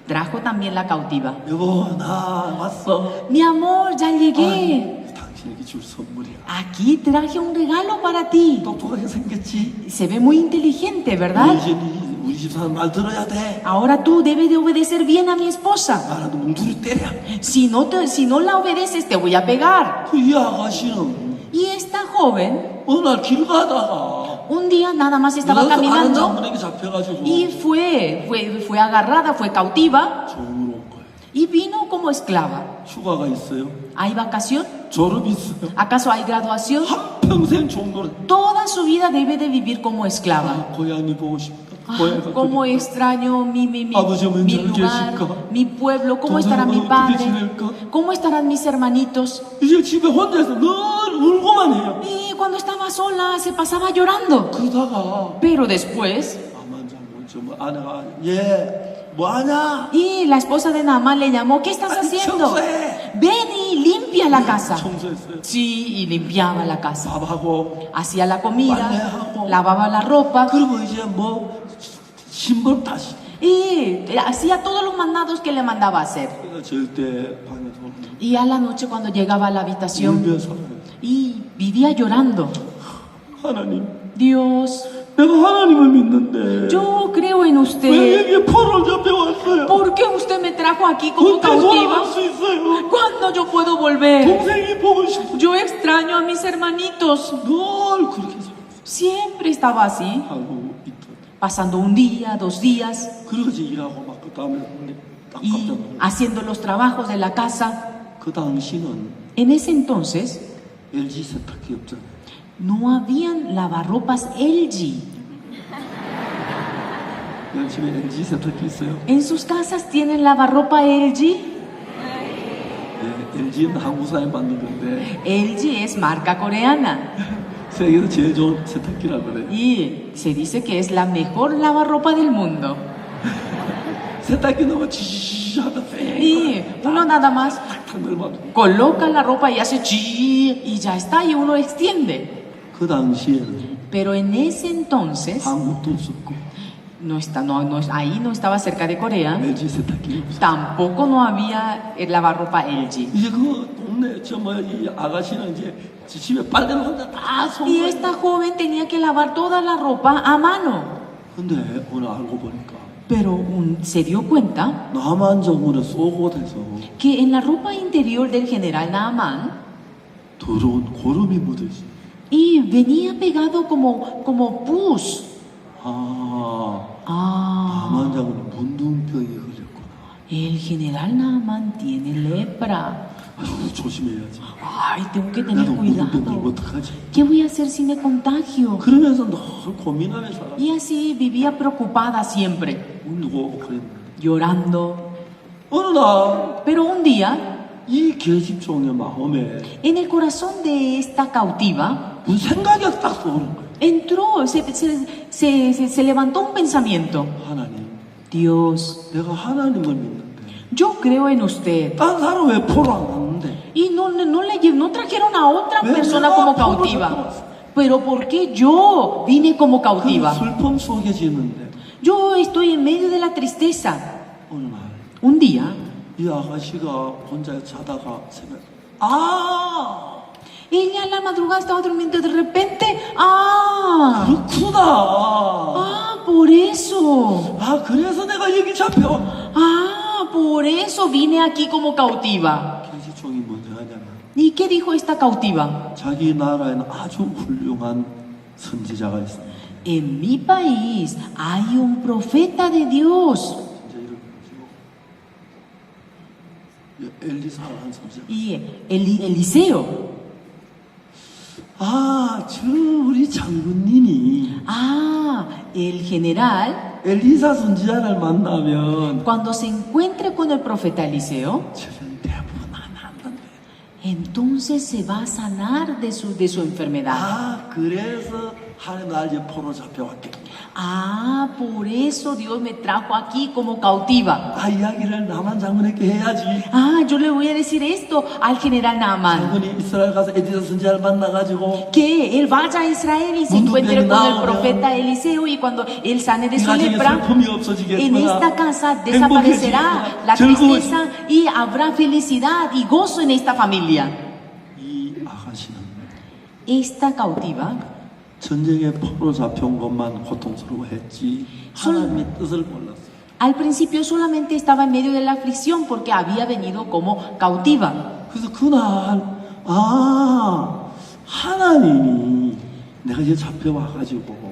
trajo también la cautiva. 여보 나 왔어. Mi amor, ya llegué. 당신에게 줄 선물이야. Aquí traje un regalo para ti. 똑똑하게 생겼지. Se ve muy inteligente, 우리 ¿verdad? 시집이 집사람 말 들어야 돼. Ahora tú debes de obedecer bien a mi esposa. 나라도 뭉두리 때려. Si no la obedeces, te voy a pegar. 이 아가씨는 Y esta joven, 어느 날 길 가다가 un día nada más estaba 다른 caminando 장군에게 잡혀가지고 y fue agarrada, fue cautiva 종으로 온 거예요. y vino como esclava. 휴가가 있어요. ¿Hay vacación? 졸업이 있어요. ¿Acaso hay graduación? 한평생 종으로. Toda su vida debe de vivir como esclava. 고향이 보고 싶다. Ah, 고향이 cómo extraño mi 아버지 어머니 mi 잘 lugar, 계실까? mi pueblo, cómo 동생은 estará mi 어떻게 padre, 지낼까? cómo estarán mis hermanitos. 이제 집에 혼자서 늘 울고만 해요. Y cuando estaba sola se pasaba llorando. 그러다가 Pero después, 아만 장군 좀 아내가 얘 뭐하냐? y la esposa de Naamán le llamó, ¿qué estás Ay, haciendo? 청소해. Ven y limpia la casa. 청소했어요. Sí, y limpiaba la casa. 밥하고 Hacía la comida, 빨래하고. lavaba la ropa 그리고 이제 뭐 신분 다시. y hacía todos los mandados que le mandaba hacer. 그래서 절대 방에서 Y a la noche cuando llegaba a la habitación 울며 살아요. y vivía llorando. 하나님, Dios, 내가 하나님을 믿는데 yo creo en 왜 usted. 여기에 포로를 잡혀왔어요? ¿Por qué usted me trajo aquí como 언제 돌아갈 cautiva? 수 있어요? ¿Cuándo yo puedo volver? 동생이 보고 싶어. Yo extraño a mis hermanitos. 늘 그렇게 살았어요. Siempre estaba así, 하고 있다. pasando un día, 2 días 그러고 이제 일하고 막 그 다음에 딱 y 깜짝 놀랐어요. haciendo los trabajos de la casa. 그 당시는 En ese entonces LG 세탁기 없잖아요. no habían lavarropas LG. 여기 집에 LG 세탁기 있어요. ¿En sus casas tienen lavarropa LG? 예, LG는 한국사에 만든 건데 LG es marca coreana 세계에서 제일 좋은 세탁기라 그래. y se dice que es la mejor lavarropa del mundo. 세탁기 넣으면 지지지 하다 Y uno nada más 탁탁 넓어. coloca la ropa y hace chi y ya está y uno extiende. 그 당시에는 Pero en ese entonces 한국도 없었고 ahí no estaba cerca de Corea. LG 세탁기 없었고 Tampoco no había lavarropa LG. 이제 그 동네 이 아가씨는 이제 집에 빨래를 혼자 다 Y 손으로. esta joven tenía que lavar toda la ropa a mano. 근데 오늘 알고 보니까 Pero se dio cuenta 남한 정부는 쏘고돼서 que en la ropa interior del general Naamán 더러운 고름이 묻어 있어. y venía pegado como pus. 남한 장군은 문둥병이 걸렸구나. El general Naamán tiene lepra. 아유, 조심해야지. Ay, tengo que tener 나도 문둥병 걸리면 cuidado. 어떡하지? ¿Qué voy a hacer si me contagio? 그러면서 늘 고민하며 살아. Y así vivía preocupada siempre, 울고 그랬는데 llorando. 어느 날 Pero un día, 이 계집종의 마음에 en el corazón de esta cautiva, 무슨 생각이 딱 떠오른 거예요. entró, se levantó un pensamiento. 하나님, Dios, 내가 하나님을 믿는데 yo creo en usted. 딴 사람 왜 포로 안 왔는데? Y no trajeron a otra Pero persona no, como ¿cómo cautiva. sacamos? Pero ¿por qué yo vine como 그 cautiva? 슬픔 속에 지는데 Yo estoy en medio de la tristeza. 어느 날 Un día, 이 아가씨가 혼자 자다가 새벽 ella a la madrugada estaba durmiendo y de repente, ¡ah! 그렇구나. ¡Ah, por eso! 그래서 내가 여기 잡혀. ¡Ah, por eso vine aquí como cautiva! 계집종이 먼저 하냐면 ¿Y qué dijo esta cautiva? 자기 나라에는 아주 훌륭한 선지자가 있습니다. En mi país hay un profeta de Dios. 진짜 이렇게 가지고 엘리사라는 선지자. Y Eliseo. 저 우리 장군님이 El general, 엘리사 선지자를 만나면 cuando se encuentre con el profeta Eliseo, 저는 대부분 안 한단데. entonces se va a sanar de su enfermedad. 그래서 하나님 날 이제 포로 잡혀왔겠구나. Por eso Dios me trajo aquí como cautiva. 이야기를 남한 장군에게 해야지. Yo le voy a decir esto al general Naamán. 장군이 이스라엘 가서 엘리사 선지자를 만나가지고 Que él vaya a Israel y se encuentre con el profeta Eliseo y cuando él sane de 이 su 가정에 lepra, 슬픔이 en 없어지겠구나. esta casa desaparecerá la tristeza y habrá felicidad y gozo en esta familia. 이 아가씨는 Esta cautiva 전쟁에 포로 잡혀온 것만 고통스러워했지 하나님의 뜻을 몰랐어요. Al principio solamente estaba en medio de la aflicción porque había venido como cautiva. 그래서 그날 하나님이 내가 이제 잡혀와가지고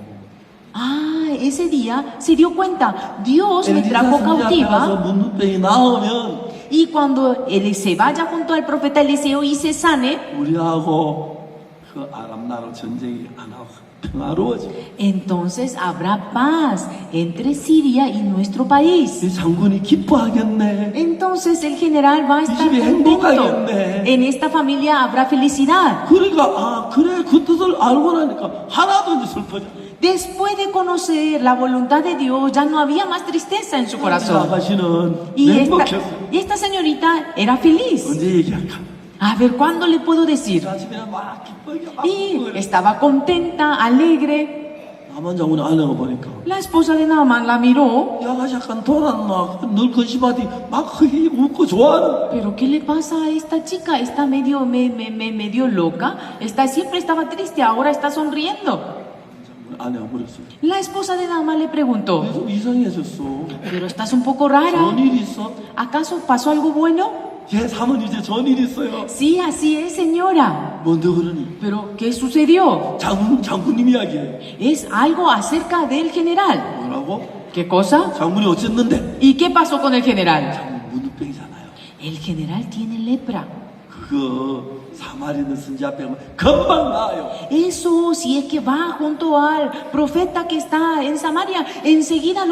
Ese día se dio cuenta, Dios me 엘리사 trajo 선지 앞에 가서 cautiva. 문둥병이 나오면 Y cuando él se vaya junto al profeta Eliseo y se sane, 우리하고 그 아람 나라 전쟁이 안 하고 평화로워지고 entonces habrá paz entre Siria y nuestro país. 이 장군이 기뻐하겠네. Entonces el general va a estar 이 집이 contento. 행복하겠네. En esta familia habrá felicidad. 그러니까 그래 그 뜻을 알고 나니까 하나도 이제 슬퍼져. Después de conocer la voluntad de Dios, ya no había más tristeza en su corazón. 아가씨는 Y 행복했어. esta señorita era feliz. 언제 얘기할까? A ver, ¿cuándo le puedo decir? 아침에는 막 기쁘게 막 Y 그래. estaba contenta, alegre. 나만 장군의 아내가 보니까 La esposa de Naamán la miró. 이 아가씨 약간 돌았나 늘 근심하디 막 웃고 좋아하는. ¿Pero qué le pasa a esta chica? Está medio loca. Siempre estaba triste, ahora está sonriendo. 장군의 아내가 물었어요. La esposa de Naamán le preguntó, 왜 좀 이상해졌어? pero estás un poco rara. 좋은 일 있어? ¿Acaso pasó algo bueno? 예, 사모님 이제 좋은 일 있어요. Sí, así es, señora. 뭔데 그러니? ¿Pero qué sucedió? 장군님 이야기해. Es algo acerca del general. 뭐라고? ¿Qué cosa? 장군이 어쨌는데? ¿Y qué pasó con el general? 장군 문둥병이잖아요. El general tiene lepra. 그거 사마리는 선지 앞에 가면 금방 나아요. Eso, si es que va junto al profeta que está en Samaria, enseguida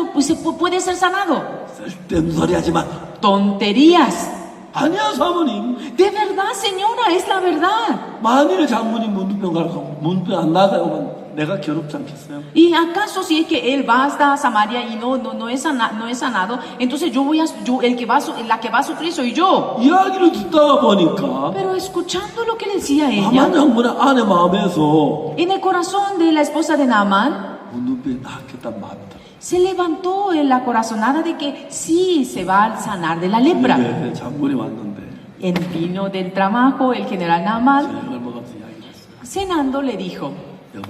puede ser sanado. 쓸데없는 소리 하지 마. Tonterías. 아니야 사모님. De verdad, señora, es la verdad. 만일 장군이 문둥병 가고 문둥병 안 나가면 내가 괴롭지 않겠어요? ¿Y acaso si es que él va hasta Samaria y no es sanado, entonces la que va a sufrir soy yo? 이야기를 듣다가 보니까 Pero escuchando lo que le decía 나만 ella, 장군의 아내 마음에서 en el corazón de la esposa de Naamán, 문둥병이 낫겠다는 마음이 들어요. se levantó en la corazonada de que sí se va a sanar de la lepra. 네, 장군이 왔는데 En vino del trabajo, el general Naamán, 저녁을 먹으면서 이야기를 했어요. cenando, le dijo, 여보,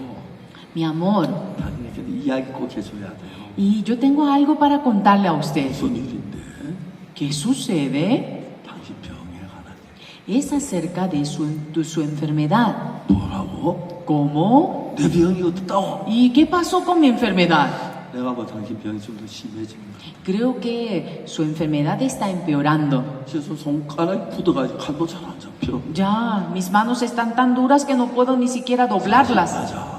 mi amor, 당신에게 이야기 꼭 해줘야 돼요. y yo tengo algo para contarle a usted. 무슨 일인데? ¿Qué sucede? 당신 병에 관한 Es acerca de su enfermedad. 뭐라고? ¿Cómo? 내 병이 어떻다고? ¿Y qué pasó con mi enfermedad? 내가 뭐 당신 병이 좀 더 심해진 거야. Creo que su enfermedad está empeorando. 그래서 손가락이 굳어가지고 칼도 잘 안 잡혀. Ya, mis manos están tan duras que no puedo ni siquiera doblarlas. 맞아.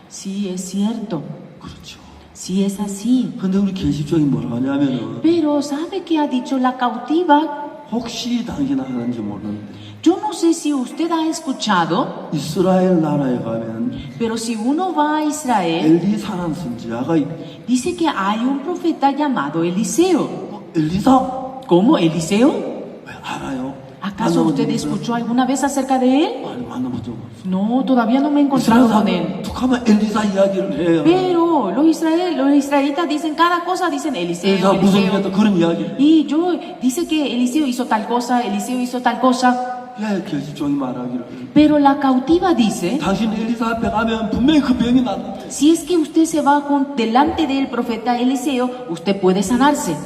Sí, es cierto. 그렇죠. Sí, es así. 근데 우리 계집종이 뭐라 하냐면은 Pero ¿sabe qué ha dicho la cautiva? 혹시 당신 아는지 모르는데 Yo no sé si usted ha escuchado, 이스라엘 나라에 가면 pero si uno va a Israel, 엘리사라는 선지자가 dice que hay un profeta llamado Eliseo. 엘리사? ¿Cómo? ¿Eliseo? 왜 알아요? ¿Acaso 만나본 usted 적 있어요? escuchó alguna vez acerca de él? 아니 만나본 적 없어. No, todavía no me he encontrado con él. 툭하면 엘리사 이야기를 해요. Pero los israelitas dicen cada cosa, dicen Eliseo, 엘리사 무슨 Eliseo. 일이었다 그런 이야기를 해. Y dice que Eliseo hizo tal cosa, Eliseo hizo tal cosa. 왜 계집종이 말하기를 해. Pero la cautiva dice, 당신 엘리사 앞에 가면 분명히 그 병이 낫는데 si es que usted se va delante del profeta Eliseo, usted puede sanarse.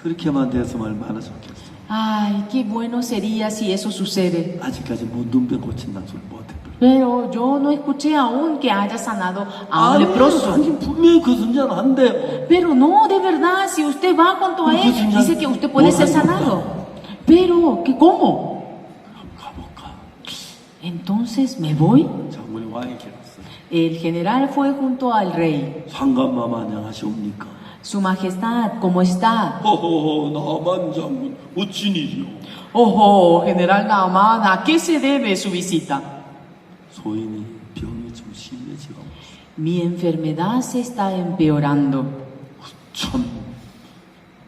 그렇게만 됐으면 얼마나 좋겠어. Ay, qué bueno sería si eso sucede. 아직까지 문둥병 고친다는 소리 못해. Pero yo no escuché aún que haya sanado a un 아니 leproso. 당신 분명히 그 선지자는 한대요. Pero no, de verdad, si usted va junto a él, dice que usted puede ser sanado. Pero, ¿cómo? 가볼까? Entonces, ¿me voy? 장군이 왕에게 갔어요. El general fue junto al rey. 상감마마 안녕하시옵니까? Su majestad, ¿cómo está? 허허허 나만 장군 어찌 일이요? Ojo, general Naamán, ¿a qué se debe su visita? 소인이 병이 좀 심해지고 Mi enfermedad se está empeorando. 참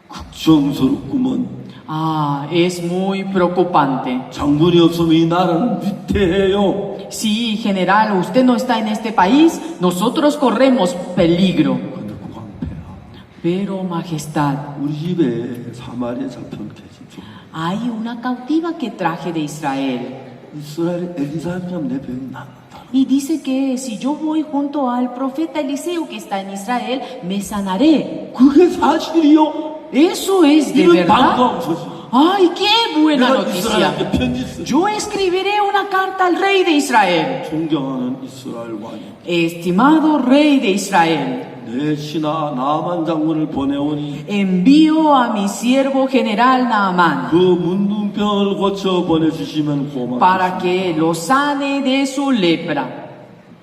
걱정스럽구먼. Ah, es muy preocupante. 장군이 없으면 이 나라는 위태해요. Sí, general, usted no está en este país, nosotros corremos peligro. 근데 국왕폐하 Pero, majestad, 우리 집에 사마리아 잡혀온 계집종 hay una cautiva que traje de Israel. 이스라엘 엘리사 하면 내 병이 낫다. Y dice que si yo voy junto al profeta Eliseo que está en Israel, me sanaré. 그게 사실이요. Eso es de 이런 verdad. 반가운 소식. ¡Ay, qué buena 내가 noticia! 이스라엘에게 편지 쓰. Yo escribiré una carta al rey de Israel. 존경하는 이스라엘 왕이 Estimado rey de Israel, 내 신하 나만 장군을 보내오니 envío a mi siervo general 그 Naamán 문둥병을 고쳐 보내주시면 para 고맙겠습니다. que lo sane de su lepra.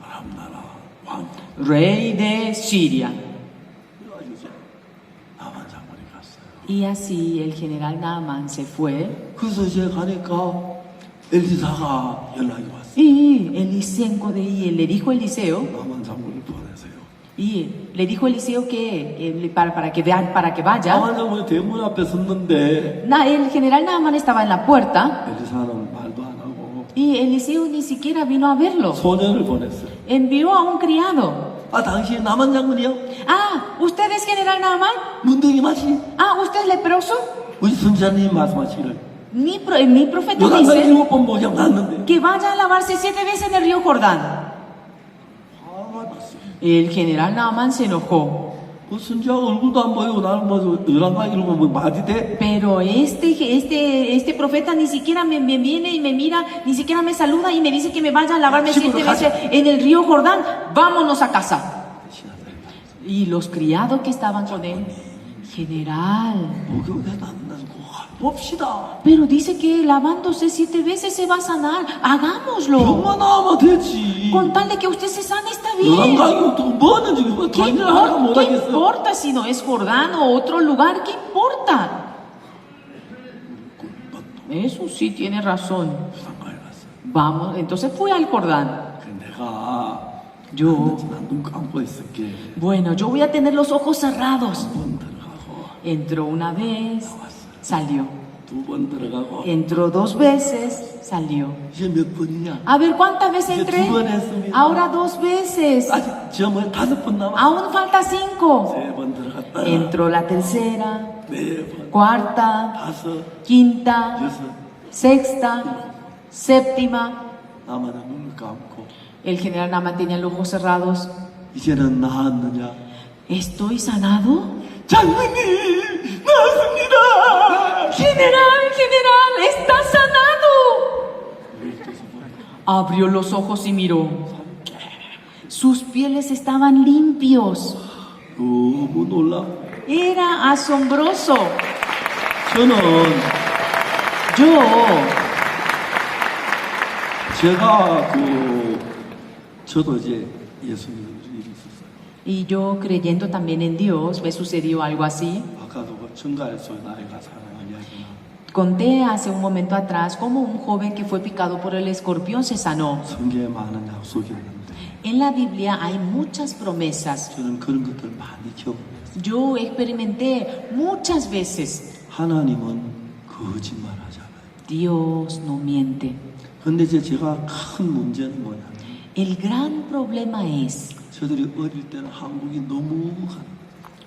아람나라 왕 Rey de Siria. 그래가지고 나만 장군이 갔어요. Y así el general Naamán se fue. 그래서 이제 가니까 엘리사가 연락이 왔어요. Y le dijo a Eliseo, 나만 장군을 보내세요. y le dijo a Eliseo que para que vaya. 나만 장군이 대문 앞에 섰는데 El general Naamán estaba en la puerta 엘리사는 말도 안 하고 y Eliseo ni siquiera vino a verlo. 소년을 보냈어요. Envió a un criado. 아 당신 나만 장군이요? Ah, ¿usted es general Naamán? 문둥이 마시 Ah, ¿usted es leproso? 우리 선지자님 말씀하시기를 Mi profeta 요단강 dice 7번 목욕 났는데 que vaya a lavarse 7 veces en el río Jordán. 화가 났어요. El general Naamán se enojó. 그 선지자 얼굴도 안 보이고 나는 뭐 요단강 7번 뭐 말이 돼? Pero este profeta ni siquiera me viene y me mira, ni siquiera me saluda y me dice que me vaya a lavarme 7 veces en el río Jordán. Vámonos a casa. Y los criados que estaban con él, general, 목욕에 났는 거 봅시다. pero dice que lavándose 7 veces se va a sanar. Hagámoslo. 병만 나오면 되지. Con tal de que usted se sane está bien. 요단강이 또 뭐는지 그거 ¿Qué 당신 하나 importa, 못하겠어. si no es Jordán o otro lugar? ¿Qué importa? Eso sí tiene razón. 요단강에 갔어. Vamos, entonces fui al Jordán. 그 내가 Yo, 난눈 감고 있을게. bueno, yo voy a tener los ojos cerrados. 한 번 들어가고 Entró una vez, salió. 두 번 들어가고 Entró 2 veces, salió. 이제 몇 번이냐? A ver, ¿cuántas veces 이제 entré? 2번 했습니다. Ahora 2 veces. 아직 저뭐 5번 남았어. Aún falta 5. 3번 들어갔다. Entró la tercera, 4번, cuarta, 5, quinta, 6. sexta, séptima. 나만 눈을 감고 El general Naamán tenía los ojos cerrados. 이제는 나았느냐? ¿Estoy sanado? 장군님 나았습니다. General, está sanado. Abrió los ojos y miró. Sus pieles estaban limpios. 너무 놀라. Era asombroso. 저는 Yo, 제가 저도 이제 예수님 일이 있었어요. y yo creyendo también en Dios, me sucedió algo así. 아까도 그 증가에서 나이가 사랑한 이야기나 Conté hace un momento atrás cómo un joven que fue picado por el escorpión se sanó. 성경에 많은 약속이 있는데 En la Biblia hay muchas promesas. 저는 그런 것들 많이 겪었어요. Yo experimenté muchas veces. 하나님은 거짓말하지 않아요. Dios no miente. 근데 이제 제가 큰 문제는 뭐냐면 El gran problema es, 저들이 어릴 때는 한국이 너무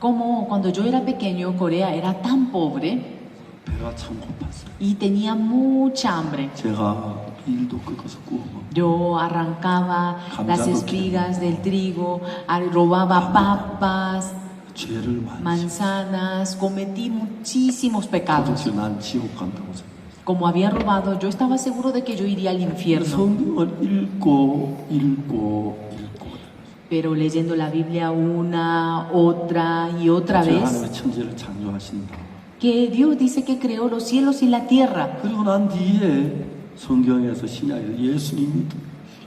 como cuando yo era pequeño, Corea era tan pobre 배가 참 고팠어요. y tenía mucha hambre. 제가 밀도 꺾어서 구워 먹고 Yo arrancaba las espigas del trigo, robaba papas, 죄를 많이 manzanas, cometí muchísimos pecados. 도대체 난 지옥 간다고 생각했어요. Como había robado, yo estaba seguro de que yo iría al infierno. 성경을 읽고 Pero leyendo la Biblia una, otra y otra 저 vez, 하나님의 천지를 창조하신다. que Dios dice que creó los cielos y la tierra. 그리고 난 뒤에 성경에서 신약에서 예수님이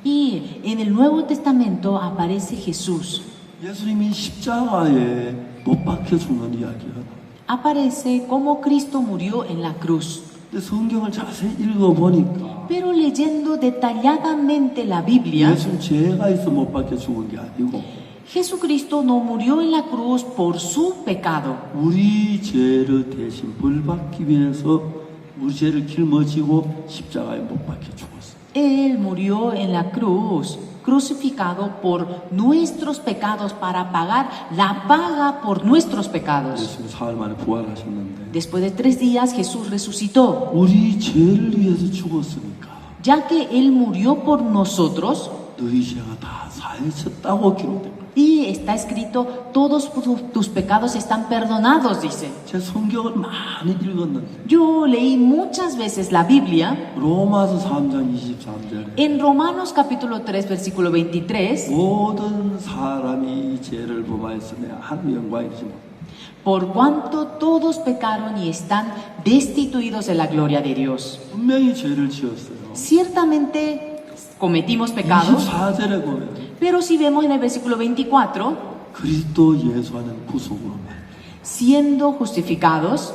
Y en el Nuevo Testamento aparece Jesús. 예수님이 십자가에 못 박혀 죽는 이야기가 Aparece como Cristo murió en la cruz. 근데 성경을 자세히 읽어보니까 Pero leyendo detalladamente la Biblia, 예수님 죄가 있어 못 박혀 죽은 게 아니고 Jesucristo no murió en la cruz por su pecado. 우리 죄를 대신 벌받기 위해서 우리 죄를 짊어지고 십자가에 못 박혀 죽었어. Él murió en la cruz, crucificado por nuestros pecados para pagar la paga por nuestros pecados. 예수님 사흘 만에 부활하셨는데 Después de 3 días Jesús resucitó. 우리 죄를 위해서 죽었으니까 Ya que Él murió por nosotros, 너희 죄가 다 사해졌다고 기록된 거예요. Y está escrito, todos tus pecados están perdonados, dice. 제 성경을 많이 읽었는데 Yo leí muchas veces la Biblia. 로마서 3장 23절에 En Romanos capítulo 3, versículo 23, 모든 사람이 이 죄를 범하였으며 하나님의 영광이지 못. por cuanto todos pecaron y están destituidos de la gloria de Dios. 분명히 죄를 지었어요. Ciertamente cometimos pecados, 24절에 보면 pero si vemos en el versículo 24, 그리스도 예수 하는 구속으로 말. siendo justificados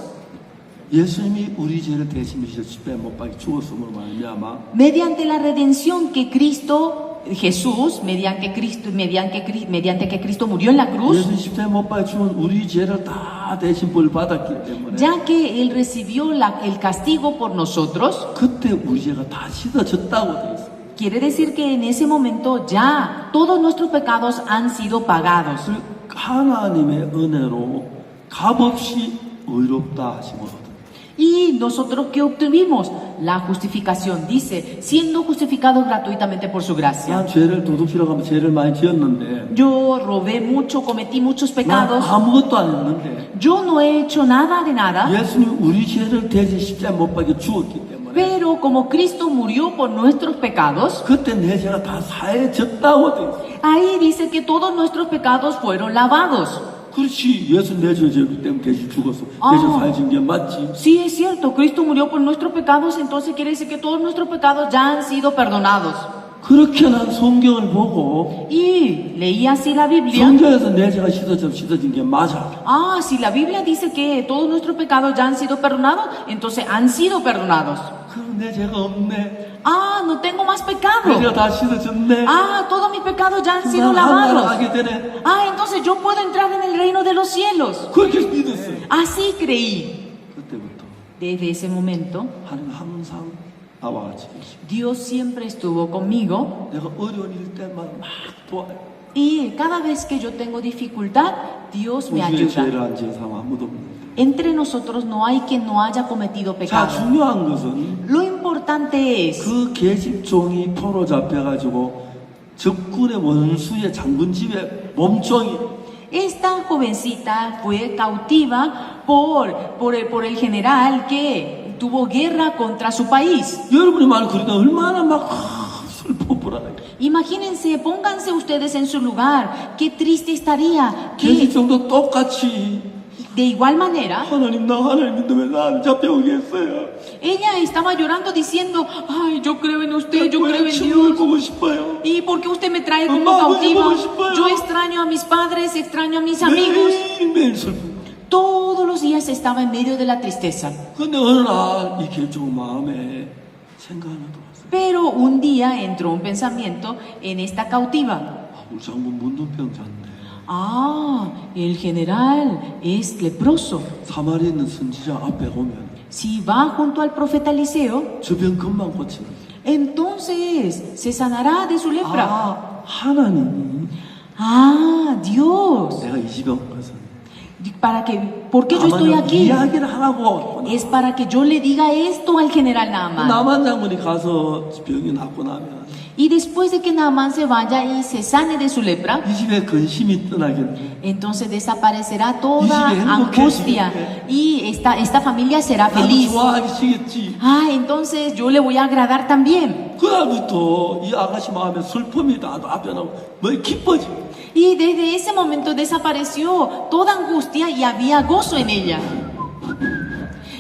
예수님이 우리 죄를 대신하셔서 십자가에 못 박혀 죽었음으로 말미암아 mediante la redención que Cristo Jesús, mediante que Cristo murió en la cruz, 예수님 십자가에 못 박혀 죽은 우리 죄를 다 대신 벌 받았기 때문에 ya que Él recibió el castigo por nosotros, 그때 우리 죄가 다 씻어졌다고 되어 있어요. quiere decir que en ese momento ya todos nuestros pecados han sido pagados. 그리고 하나님의 은혜로 값없이 의롭다 하심으로 Y nosotros que obtuvimos la justificación, dice, siendo justificados gratuitamente por su gracia. 난 죄를 도둑질하고 하면 죄를 많이 지었는데 Yo robé mucho, cometí muchos 난 pecados. 아무것도 안 했는데 Yo no he hecho nada de nada. 예수님 우리 죄를 대신 십자가에 못 박혀 죽었기 때문에 Pero como Cristo murió por nuestros pecados, 그때 내 죄가 다 사해졌다고 되어 있어요. ahí dice que todos nuestros pecados fueron lavados. 그렇지. 예수 내 죄 때문에 대신 죽었어. 대신 사해진 게 맞지. Sí, es cierto, Cristo murió por nuestros pecados, entonces quiere decir que todos nuestros pecados ya han sido perdonados. 그렇게 난 성경을 보고 Y leí así la Biblia. 성경에서 내 죄가 씻어진 게 맞아. Ah, si la Biblia dice que todos nuestros pecados ya han sido perdonados, entonces han sido perdonados. 그럼 내 죄가 없네. Ah, no tengo más 내 pecado. 죄가 다 씻어졌네. Ah, todos mis pecados ya han sido 난 하나님 lavados. 하게 되네. Ah, entonces yo puedo entrar en el reino de los cielos. 그렇게 믿었어요. Así creí. 그때부터 Desde ese momento, 하나님 항상 나와 같이 계시고 Dios siempre estuvo conmigo. 내가 어려운 일 때만 막 도와요. Y cada vez que yo tengo dificultad, Dios me 우리의 죄를 ayuda. 안 지은 사람 아무도 없는데. Entre nosotros no hay quien no haya cometido 자, pecado. 중요한 것은 Lo importante es 그 계집종이 포로 잡혀가지고 적군의 원수의 장군 집에 몸종이 esta jovencita fue cautiva por el general que tuvo guerra contra su país. 여러분이 말 그러니까 얼마나 막 슬퍼 불안해. Imagínense, pónganse ustedes en su lugar. Qué triste estaría que 계집종도 똑같이 de igual manera 하나님 나 하나님인데 왜 나를 잡혀오겠어요? ella estaba llorando diciendo, ay, yo creo en usted, yo creo en 친구를 Dios. 보고 싶어요. ¿Y por qué usted me trae como Mamá, cautiva? voy a 싶어요. Yo extraño a mis padres, extraño a mis amigos. 매일매일 슬퍼. Todos los días estaba en medio de la tristeza. 근데 어느 날 이 계집종 마음에 생각 하나 들어왔어요. Pero un día entró un pensamiento en esta cautiva. 아, 우리 장군 문둥병자인데 Ah, el general es leproso. 사마리에 있는 선지자 앞에 오면 Si va junto al profeta Eliseo, 저 병 금방 고치는 entonces se sanará de su lepra. 아, 하나님이 Ah, Dios. 내가 이 집에 온 것은 ¿Por qué yo estoy 나만 aquí? 이야기를 하라고 왔구나. Es para que yo le diga esto al general Naaman. 나만 장군이 가서 병이 낫고 나면 Y después de que Naamán se vaya y se sane de su lepra, 이 집에 근심이 떠나겠네. entonces desaparecerá toda Y si ven lo que angustia y esta familia será 나도 feliz. 좋아하시겠지. Ah, entonces yo le voy a agradar también. 그날부터 이 아가씨 마음에 슬픔이 나도 앞에 나고 뭐 기뻐지. Y desde ese momento desapareció toda angustia y había gozo en ella.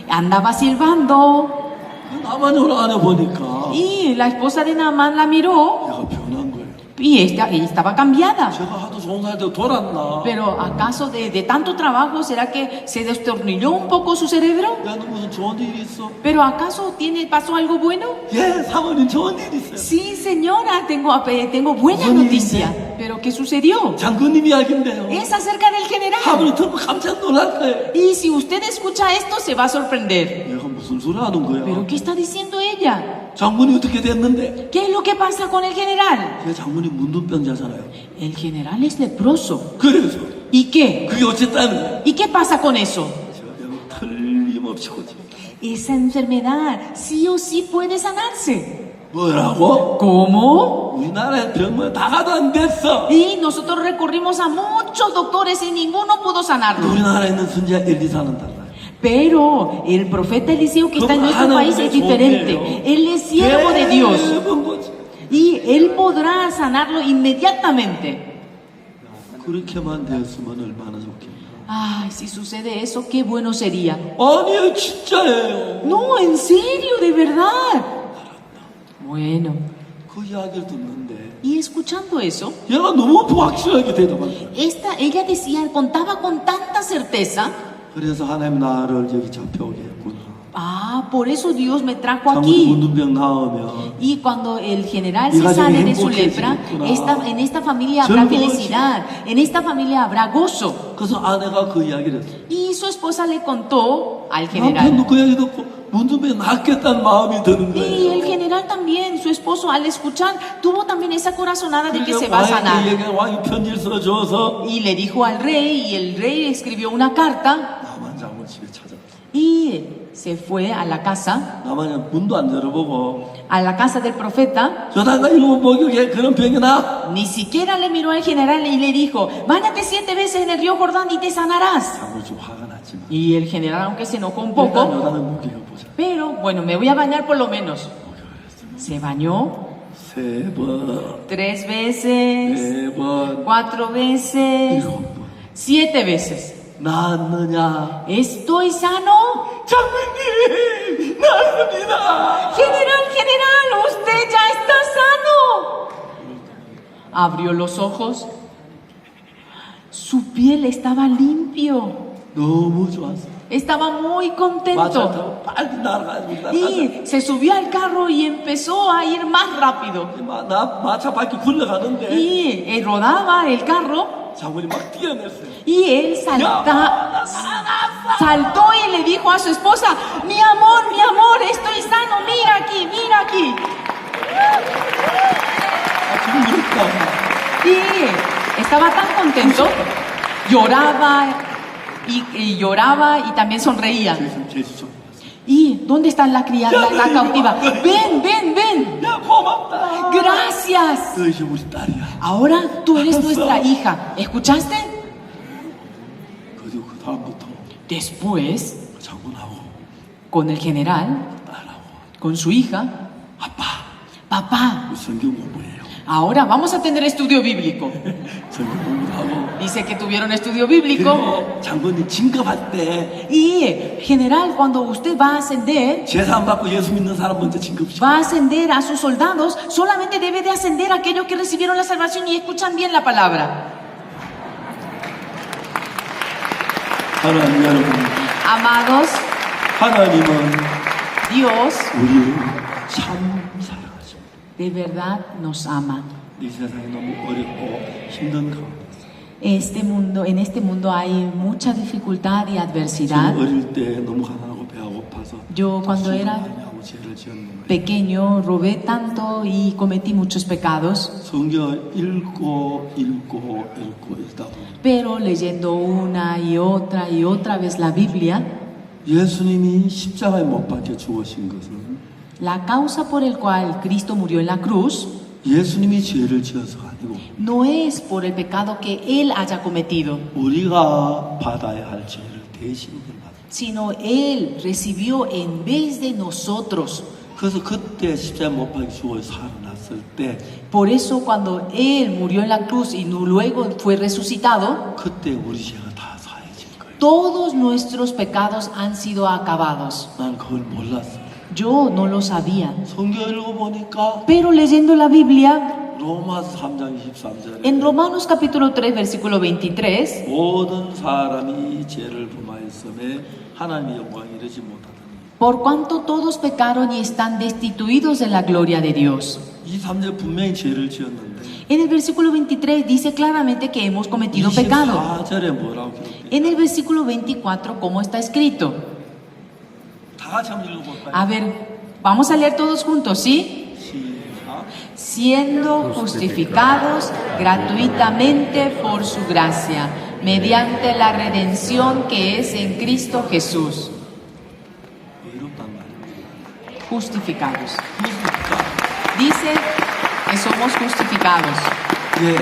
Andaba silbando 나만 올라가려 보니까 y la esposa de Naamán la miró 내가 변한 거예요. y ella estaba cambiada. 제가 하도 좋은 살때 돌았나? Pero ¿acaso de tanto trabajo será que se destornilló un poco su cerebro? 야, 너 무슨 좋은 일이 있어? ¿Pero acaso pasó algo bueno? 예, 사모님 좋은 일 있어요. Sí, señora, tengo buena noticia. ¿Pero qué sucedió? 장군님 이야기인데요. Es acerca del general. 아무리 들으면 깜짝 놀랄 거예요. Y si usted escucha esto, se va a sorprender. 얘가 무슨 소리 하는 거야? ¿Pero qué está diciendo ella? 장군이 어떻게 됐는데? ¿Qué es lo que pasa con el general? 제 장군이 문둥병자잖아요. El general es leproso. 그래서 ¿Y qué? 그게 어쨌다는 거야? ¿Y qué pasa con eso? 제가 병 틀림없이 고치고 Esa enfermedad sí o sí puede sanarse. 뭐라고? ¿Cómo? 우리나라에 병원 다 가도 안 됐어. Y nosotros recurrimos a muchos doctores y ninguno pudo sanarlo. 우리나라에 있는 선지자 엘리사는 달라. Pero el profeta Eliseo que está en nuestro país es diferente. Él es siervo de Dios y él podrá sanarlo inmediatamente. 그렇게만 되었으면 얼마나 좋겠나. Ay, si sucede eso, qué bueno sería. 아니요, 진짜예요. No, en serio, de verdad. Bueno, 그 이야기를 듣는데 y escuchando eso, 얘가 너무 확실하게 대답한다. ella decía, contaba con tanta certeza. 그래서 하나님 나를 여기 잡혀오게 했구나. Ah, por eso Dios me trajo 장군 aquí. 문둥병 나으면 Y cuando el general se sane de su lepra, en esta familia habrá felicidad, en esta familia habrá gozo. 그래서 아내가 그 이야기를 했어. Y su esposa le contó al 남편도 general. 그 이야기 듣고 문둥병 낫겠다는 마음이 드는 Y el 거예요. general también, su esposo, al escuchar, tuvo también esa corazonada de que se va a sanar. 왕이 편지를 써줘서 Y le dijo al rey, y el rey escribió una carta, 나만 장군 집에 찾아갔어. y se fue a la casa, 나만 문도 안 열어보고 a la casa del profeta. 저다가 일곱 목욕에 그런 병이 나. Ni siquiera le miró al general y le dijo, báñate 7 veces en el río Jordán y te sanarás. 장군 좀 화가 났지만 Y el general, aunque se enojó un 일단 poco, 여자는 목욕해보자. pero bueno, me voy a bañar por lo menos. Se bañó 3번, 3 veces, 4번, 4 veces, 7번. 7 veces. 나았느냐? ¿Estoy sano? 장군님, 나았습니다. General, usted ya está sano. Abrió los ojos. Su piel estaba limpio. 너무 좋았어. Estaba muy 마차 contento. 타고 빨리 날아가야 Y se subió al carro y empezó a ir más rápido. 마차 바퀴 굴러가는데 Y rodaba el carro. 장군이 막 뛰어냈어요. Y él saltó y le dijo a su esposa, mi amor, estoy sano, mira aquí. 지금 이렇다. Y estaba tan contento, lloraba y lloraba y también sonreía. 제수. ¿Y dónde está la criada, la cautiva? Ven. 야, 고맙다. Gracias. 너 이제 우리 딸이야. Ahora tú eres nuestra hija. ¿Escuchaste? 그리고 그 다음부터 Después, 장군하고 con el general, 딸하고 con su hija, papá, 우리 성경 공부해요. ahora vamos a tener estudio bíblico. 성경 공부하고 Dice que tuvieron estudio bíblico. 그리고 장군이 진급할 때 Y general, cuando usted va a ascender, 제사 안 받고 예수 믿는 사람 먼저 진급시켜. va a ascender a sus soldados, solamente debe de ascender a aquellos que recibieron la salvación y escuchan bien la palabra. 하나님 여러분, Amados, 하나님은 Dios 우리를 참 사랑하십니다. de verdad nos ama. 이 세상이 너무 어렵고 힘든 가운데 En este mundo hay mucha dificultad y adversidad. 저는 어릴 때 너무 가난하고 배가 고파서 Yo cuando era 많이 하고 죄를 지었는 거예요. pequeño robé tanto y cometí muchos pecados, 성경을 읽고 읽다 보면 pero leyendo una y otra vez la Biblia, 예수님이 십자가에 못 박혀 죽으신 것은 la causa por el cual Cristo murió en la cruz 예수님이 죄를 지어서가 아니고 no es por el pecado que Él haya cometido, 우리가 받아야 할 죄를 대신 받았어요. sino Él recibió en vez de nosotros. 그래서 그때 십자가에 못 박혀 죽어 살아났을 때 Por eso cuando Él murió en la cruz y luego fue resucitado, 그때 우리 죄가 다 사해진 거예요. todos nuestros pecados han sido acabados. 난 그걸 몰랐어요. Yo no lo sabía, 성경 읽어보니까 pero leyendo la Biblia, 로마서 3장 23절에 en Romanos capítulo 3, versículo 23, 모든 사람이 죄를 범하였음에 하나님의 영광에 이르지 못하더니 por cuanto todos pecaron y están destituidos de la gloria de Dios. 23절 분명히 죄를 지었는데 En el versículo 23 dice claramente que hemos cometido pecado. 24절에 뭐라고 기록돼요? En el versículo 24, ¿cómo está escrito? 다 같이 한번 읽어볼까요? A ver, vamos a leer todos juntos, ¿sí? 시작. Siendo justificados gratuitamente por su gracia, mediante la redención que es en Cristo Jesús. 외롭단 말이에요. Justificados. 그러니까 dice que somos justificados. 예,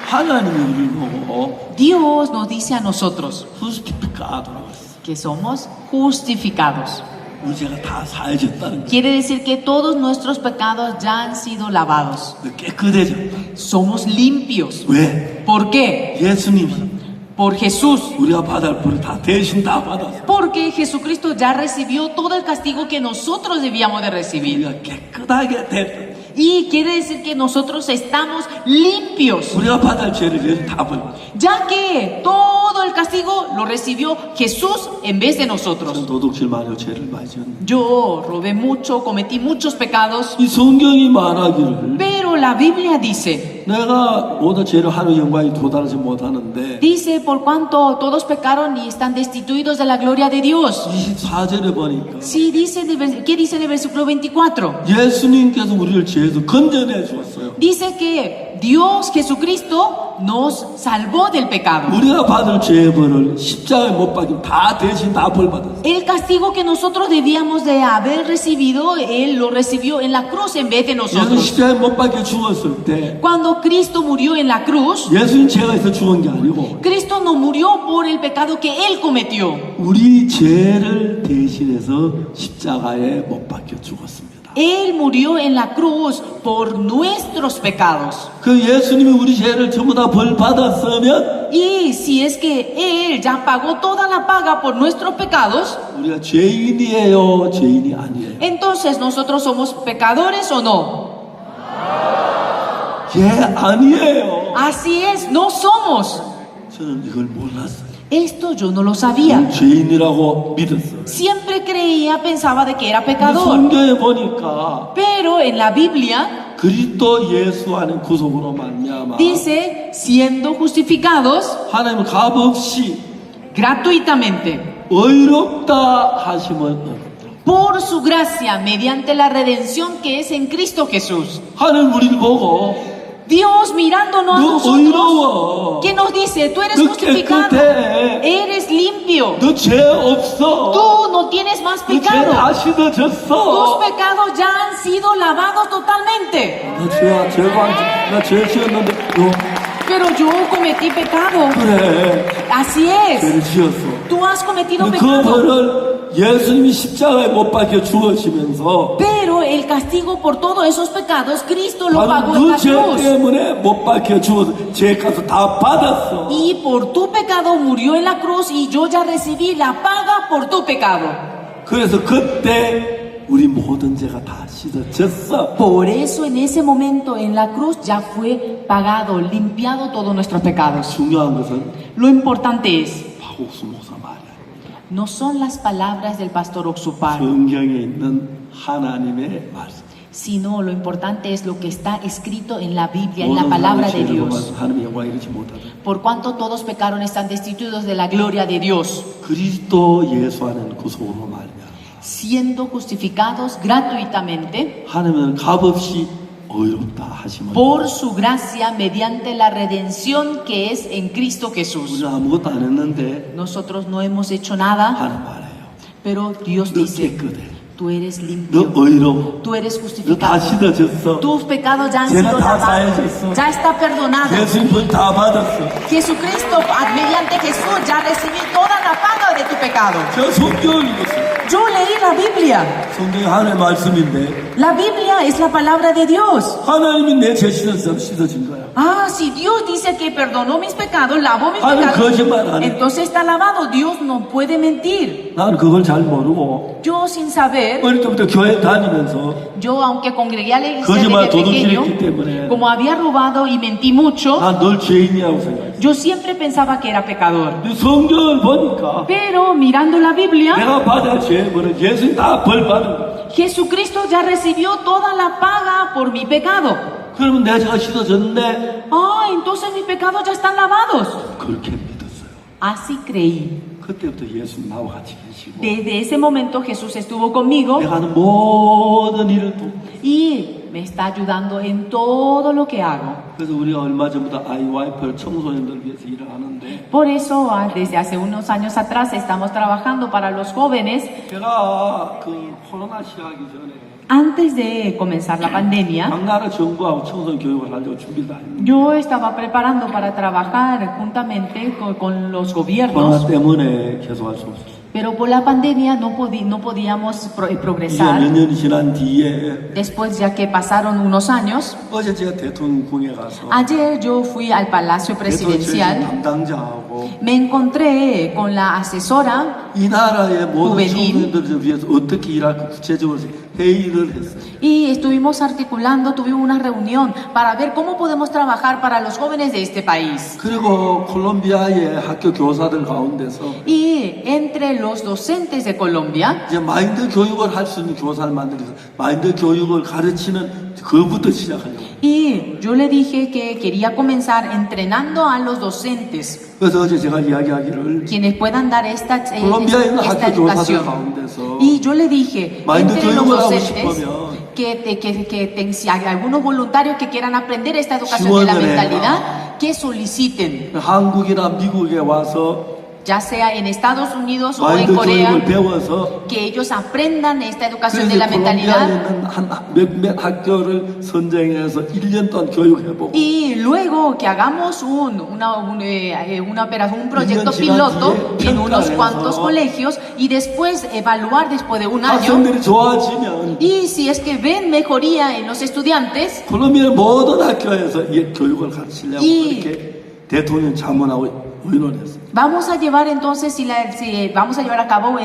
하나님이 우리를 보고 Dios nos dice a nosotros justificado라고 했어요. que somos justificados. 우리 죄가 다 사해졌다는 거예요. Quiere decir que todos nuestros pecados ya han sido lavados. 깨끗해졌다. Somos limpios. 왜? ¿Por qué? 예수님이 Por Jesús. 우리가 받을 벌을 다 대신 다 받았어요. Porque Jesucristo ya recibió todo el castigo que nosotros debíamos de recibir. 우리가 깨끗하게 됐다. Y quiere decir que nosotros estamos limpios. 우리가 받을 죄를 예수 다 벌. Ya que todo el castigo lo recibió Jesús en vez de nosotros. 저는 도둑질 많이 하고 죄를 많이 지었는데 Yo robé mucho, cometí muchos pecados. 이 성경이 말하기를 Pero la Biblia dice, 내가 모든 죄를 하는 영광이 도달하지 못하는데 dice por cuanto todos pecaron y están destituidos de la gloria de Dios. 24절에 보니까 Sí, dice, ¿qué dice en el versículo 24? 예수님께서 우리를 죄에서 건져내 주었어요. Dice que Dios Jesucristo nos salvó del pecado. 우리가 받을 죄의 벌을 십자가에 못 박히면 다 대신 다 벌 받았어요. El castigo que nosotros debíamos de haber recibido, Él lo recibió en la cruz en vez de 예수 nosotros. 십자가에 못 박혀 죽었을 때 Cuando Cristo murió en la cruz, 예수님 죄가 있어 죽은 게 아니고 Cristo no murió por el pecado que Él cometió. 우리 죄를 대신해서 십자가에 못 박혀 죽었습니다. Él murió en la cruz por nuestros pecados. 그 예수님이 우리 죄를 전부 다 벌 받았으면 Y si es que Él ya pagó toda la paga por nuestros pecados, 우리가 죄인이에요, 죄인이 아니에요? entonces nosotros somos pecadores o no. 예, 아니에요. Así es, no somos. 저는 이걸 몰랐어요. Esto yo no lo sabía. 죄인이라고 믿었어요. Siempre creía, pensaba de que era 근데 pecador. 성경에 보니까 Pero en la Biblia 그리스도 예수 안에 구속으로 말미암아 dice, siendo justificados 하나님은 값없이 gratuitamente 의롭다 하심을 얻었다. por su gracia mediante la redención que es en Cristo Jesús. 하나님 우리를 보고 Dios mirándonos a 너 nosotros, 의로워, ¿qué nos dice? Tú eres 너 justificado, 깨끗해, eres limpio, 너 죄 없어, tú no tienes más 너 죄 pecado, 다 tus 씻어졌어. pecados ya han sido lavados totalmente. 나죄 지었는데 너 Pero yo cometí pecado. 그래 Así es. 죄를 지었어. Tú has cometido 그 pecado. 벌을 예수님이 십자가에 못 박혀 죽으시면서 Pero el castigo por todos esos pecados, Cristo lo pagó 바로 en la 그 죄 cruz. 때문에 못 박혀 죽어서 죄값을 다 받았어. Y por tu pecado murió en la cruz y yo ya recibí la paga por tu pecado. 그래서 그때 우리 모든 죄가 다 씻어졌어. Por eso en ese momento en la cruz ya fue pagado, limpiado todos nuestros pecados. 중요한 것은 Lo importante es, 박옥수 목사 말이야. no son las palabras del pastor Oxupar, 성경에 있는 하나님의 말씀. sino lo importante es lo que está escrito en la Biblia, en la 모든 palabra 사람이 de 죄를 Dios. 범하여서 하나님의 영광에 이르지 못하다. Por cuanto todos pecaron están destituidos de la gloria de Dios, 그리스도 예수 안에는 구속으로 말이야. siendo justificados gratuitamente 하나님은 값없이 의롭다 하심을. por su gracia mediante la redención que es en Cristo Jesús. 우리는 아무것도 안 했는데 Nosotros no hemos hecho nada, 하나님 말해요. pero Dios 너 dice, 깨끗해. tú eres 너 limpio, 의로워. tú eres 너 다 justificado, 씻어졌어. tus pecados ya han 죄가 sido 다 lavados, 사해졌어. ya está perdonado. 예수님 벌다 받았어. Jesucristo, mediante Jesús, ya recibí toda la paga de tu pecado. 저 성경을 읽었어요. Yo leí la Biblia. 성경이 하나님의 말씀인데 La Biblia es la palabra de Dios. 하나님이 내 죄 씻어진 거야. Ah, si Dios dice que perdonó mis pecados, lavó mis 하나님 pecados, 거짓말 안 해. entonces está lavado. Dios no puede mentir. 나는 그걸 잘 모르고 Yo sin saber, 어릴 때부터 교회 다니면서 yo aunque congregué a la iglesia 거짓말 desde pequeño, 도둑질했기 때문에 como había robado y mentí mucho, 난 늘 죄인이라고 생각했어. yo siempre pensaba que era pecador. 근데 성경을 보니까 Pero mirando la Biblia, 내가 받을 죄는 예수님 다 벌 받은 거야. Jesucristo ya recibió toda la paga por mi pecado. 그러면 내 죄가 씻어졌네. Ah, entonces mis pecados ya están lavados. 그렇게 믿었어요. Así creí. 그때부터 예수님 나와 같이 계시고 Desde ese momento Jesús estuvo conmigo 내가 하는 모든 일을 돕고 y me está ayudando en todo lo que hago. 그래서 우리가 얼마 전부터 IYP를 청소년들 위해서 일을 하는데 Por eso, desde hace unos años atrás estamos trabajando para los jóvenes. 제가 그 코로나 시작하기 전에 Antes de comenzar la pandemia, 각 나라 정부하고 청소년 교육을 하려고 준비를 다 했는데 yo estaba preparando para trabajar juntamente con los 코로나 gobiernos, 때문에 계속할 수 없었어요. pero por la pandemia no podíamos 이게 progresar. 몇 년이 지난 뒤에 Después, ya que pasaron unos años, 어제 제가 대통령궁에 가서 ayer yo fui al Palacio 대통령 Presidencial. 담당자하고 Me encontré con la asesora 이 나라의 모든 juvenil 청소년들을 위해서 어떻게 일할까 구체적으로 회의를 했어요. y estuvimos articulando, tuvimos una reunión para ver cómo podemos trabajar para los jóvenes de este país. 그리고 콜롬비아의 학교 교사들 가운데서 Y entre los docentes de Colombia, 이제 마인드 교육을 할 수 있는 교사를 만들어서 마인드 교육을 가르치는 그부터 시작하려고. y yo le dije que quería comenzar entrenando a los docentes, 그래서 어제 제가 이야기하기를 quienes puedan dar esta 콜롬비아에 있는 esta 학교 교사들 educación. 가운데서 Y yo le dije, 마인드 entre los 교육을 하고 docentes, 싶으면 si hay algunos voluntarios que quieran aprender esta educación de la 지원을 mentalidad, que soliciten, 한국이나 미국에 와서 ya sea en Estados Unidos o en 마인드 교육을 Corea, 배워서 que ellos aprendan esta educación de 그래서 la 콜롬비아에 mentalidad. 있는 몇몇 학교를 선정해서 1년 동안 교육해보고 Y luego que hagamos una operación, un proyecto piloto en unos cuantos colegios y después evaluar después de un año. 학생들이 좋아지면 Y si es que ven mejoría en los estudiantes, 콜롬비아 모든 학교에서 이 교육을 가르치려고 이- 그렇게 대통령 자문하고 의논했어요. vamos a llevar entonces, vamos a llevar a cabo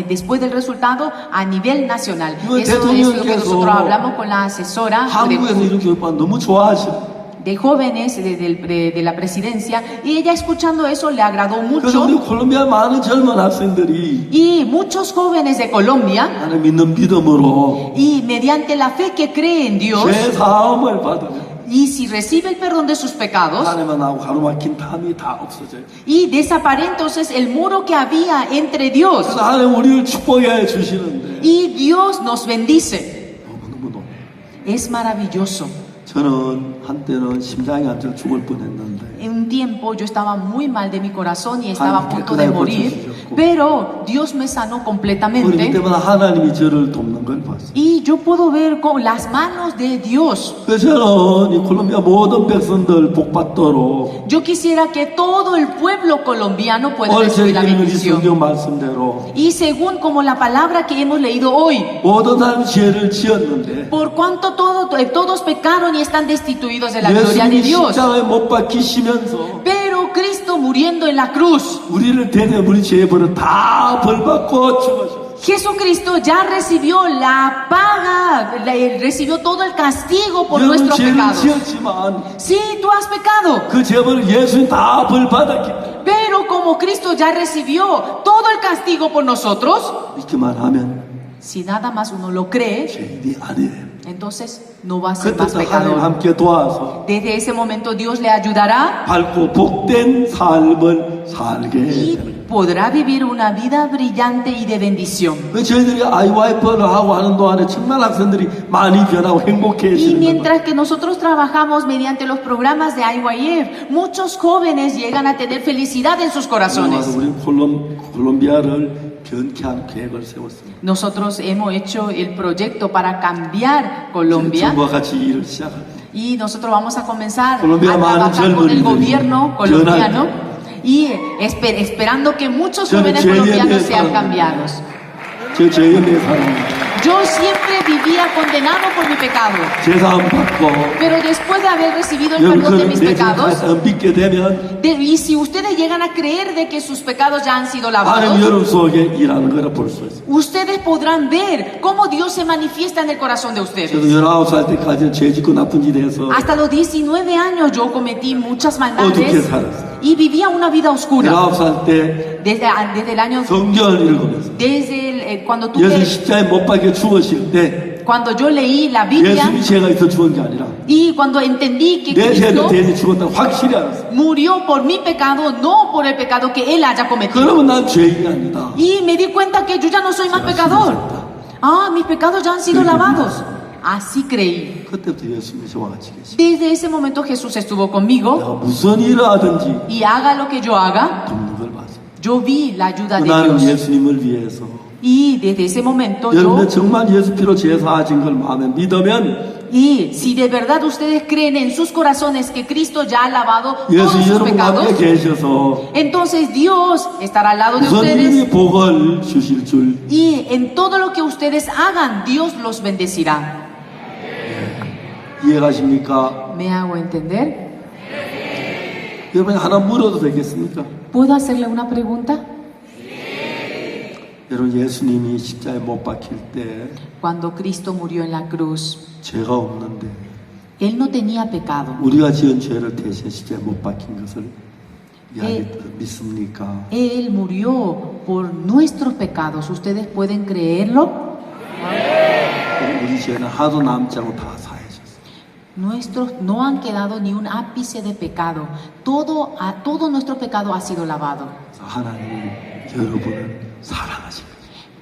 después del resultado a nivel nacional. 이거 Eso es lo que 대통령께서 nosotros hablamos con la asesora 한국에서 이런 교육반 너무 좋아하시고 de jóvenes de la presidencia y ella escuchando eso le agradó 그래서 우리 mucho. 콜롬비아 많은 젊은 학생들이 Y muchos jóvenes de Colombia, 하나님 믿는 믿음으로 y mediante la fe que cree en Dios, 죄 사함을 받으면 y si recibe el perdón de sus pecados, 하나님은 나하고 가로막힌 담이 다 없어져요. y desaparece entonces el muro que había entre Dios, 그래서 하나님 우리를 축복해 주시는데 y Dios nos bendice. 너무너무 높아요. Es maravilloso. 저는 한때는 심장이 안 좋아 죽을 뻔했는데 En un tiempo yo estaba muy mal de mi corazón y estaba a Ah, punto que de cada morir, cosa pero Dios me sanó 그렇기 completamente. 때문에 하나님이 저를 돕는 걸 봤어요. Y yo puedo ver con las manos de Dios. 그래서 저는 이 콜롬비아 모든 백성들 복 받도록 Yo quisiera que todo el pueblo colombiano pueda 오늘 recibir la 저희 읽은 이 bendición. 성경 말씀대로 Y según como la palabra que hemos leído hoy, 모든 사람이 죄를 지었는데 por cuanto todos pecaron y están destituidos de la gloria de 예수님이 Dios, 십자가에 못 박히시면서 pero Cristo muriendo en la cruz, 우리를 대대 우리 죄의 벌을 다 벌받고 죽으셨어요. Jesucristo ya recibió la paga, recibió todo el castigo por 여러분 nuestros 죄를 pecados. 지었지만 Sí, tú has pecado, 그 죄벌을 예수님 다 벌받았기 때문에 pero como Cristo ya recibió todo el castigo por nosotros, 이렇게만 하면 si nada más uno lo cree, 죄인이 아니에요. entonces no va a ser más 그때부터 하나님 pecador. 함께 도와서 Desde ese momento Dios le ayudará 밝고 복된 삶을 살게 y 되는 podrá vivir una vida brillante y de bendición. 저희들이 아이와이프를 하고 하는 동안에 정말 학생들이 많이 변하고 Y 행복해지는 거예요. mientras que nosotros trabajamos mediante los programas de IYF, muchos jóvenes llegan a tener felicidad en sus 그래서 corazones. 우리 콜롬비아를 변케 한 계획을 세웠습니다. Nosotros hemos hecho el proyecto para cambiar Colombia 정부와 같이 일을 시작합니다. y nosotros vamos a comenzar a Colombia 많은 trabajar con el 젊은이들이 gobierno colombiano y esperando que muchos 저는 jóvenes 죄에 colombianos 대해서 sean cambiados. 저 죄에 대해 살아요. Yo siempre vivía condenado por mi pecado, 제사함 받고 pero después de haber recibido el perdón de 여러분들은 mis 내 pecados, 죄를 믿게 되면 y si ustedes llegan a creer de que sus pecados ya han sido 하나님 lavados, 여러분 속에 일하는 거를 볼 수 있어요. ustedes podrán ver cómo Dios se manifiesta en el corazón de 저도 ustedes. 19살 때까지 죄 짓고 나쁜 짓 해서 Hasta los 19 años yo cometí muchas 어둡게 maldades 살았어요. y vivía una vida oscura. 19살 때 Desde el año, 성경을 읽으면서 cuando 예수 십자가에 못 박혀 죽으실 때 cuando yo leí la Biblia 예수님이 죄가 있어 죽은 게 아니라 y cuando entendí que 내 죄를 Cristo 대신 죽었다고 확실히 알았어요. murió por mi pecado, no por el pecado que Él haya cometido. 그러면 난 죄인이 아니다. Y me di cuenta que yo ya no soy más pecador. Ah, mis pecados ya han sido lavados. Así creí. 그때부터 예수님이 저와 같이 계시. Desde ese momento Jesús estuvo conmigo 내가 무슨 일을 하든지 y haga lo que yo haga, 돕는 걸 봤어요. yo vi la ayuda de 나는 Dios. 예수님을 위해서 Y desde ese momento 여러분들 정말 예수 피로 제사하신 걸 마음에 믿으면 y si de verdad ustedes creen en sus corazones que Cristo ya ha lavado todos 예수 sus 여러분 앞에 pecados, 계셔서 entonces Dios estará al lado de 우선 ustedes 이미 복을 주실 줄 y en todo lo que ustedes hagan, Dios los bendecirá. 이해가십니까? ¿Me hago entender? 여러분 하나 물어도 되겠습니까? ¿Puedo hacerle una pregunta? 여러분 예수님이 십자가에 못 박힐 때 Cuando Cristo murió en la cruz, 죄가 없는데 Él no tenía pecado. 우리가 지은 죄를 대신 십자가에 못 박힌 것을 믿습니까? Él murió por nuestros pecados. ¿Ustedes pueden creerlo? 우리 죄는 하도 남지 않고 다 사해졌어요. Nuestros no han quedado ni un ápice de pecado. Todo nuestro pecado ha sido lavado. 하나님은 여러분을 사랑하십니다.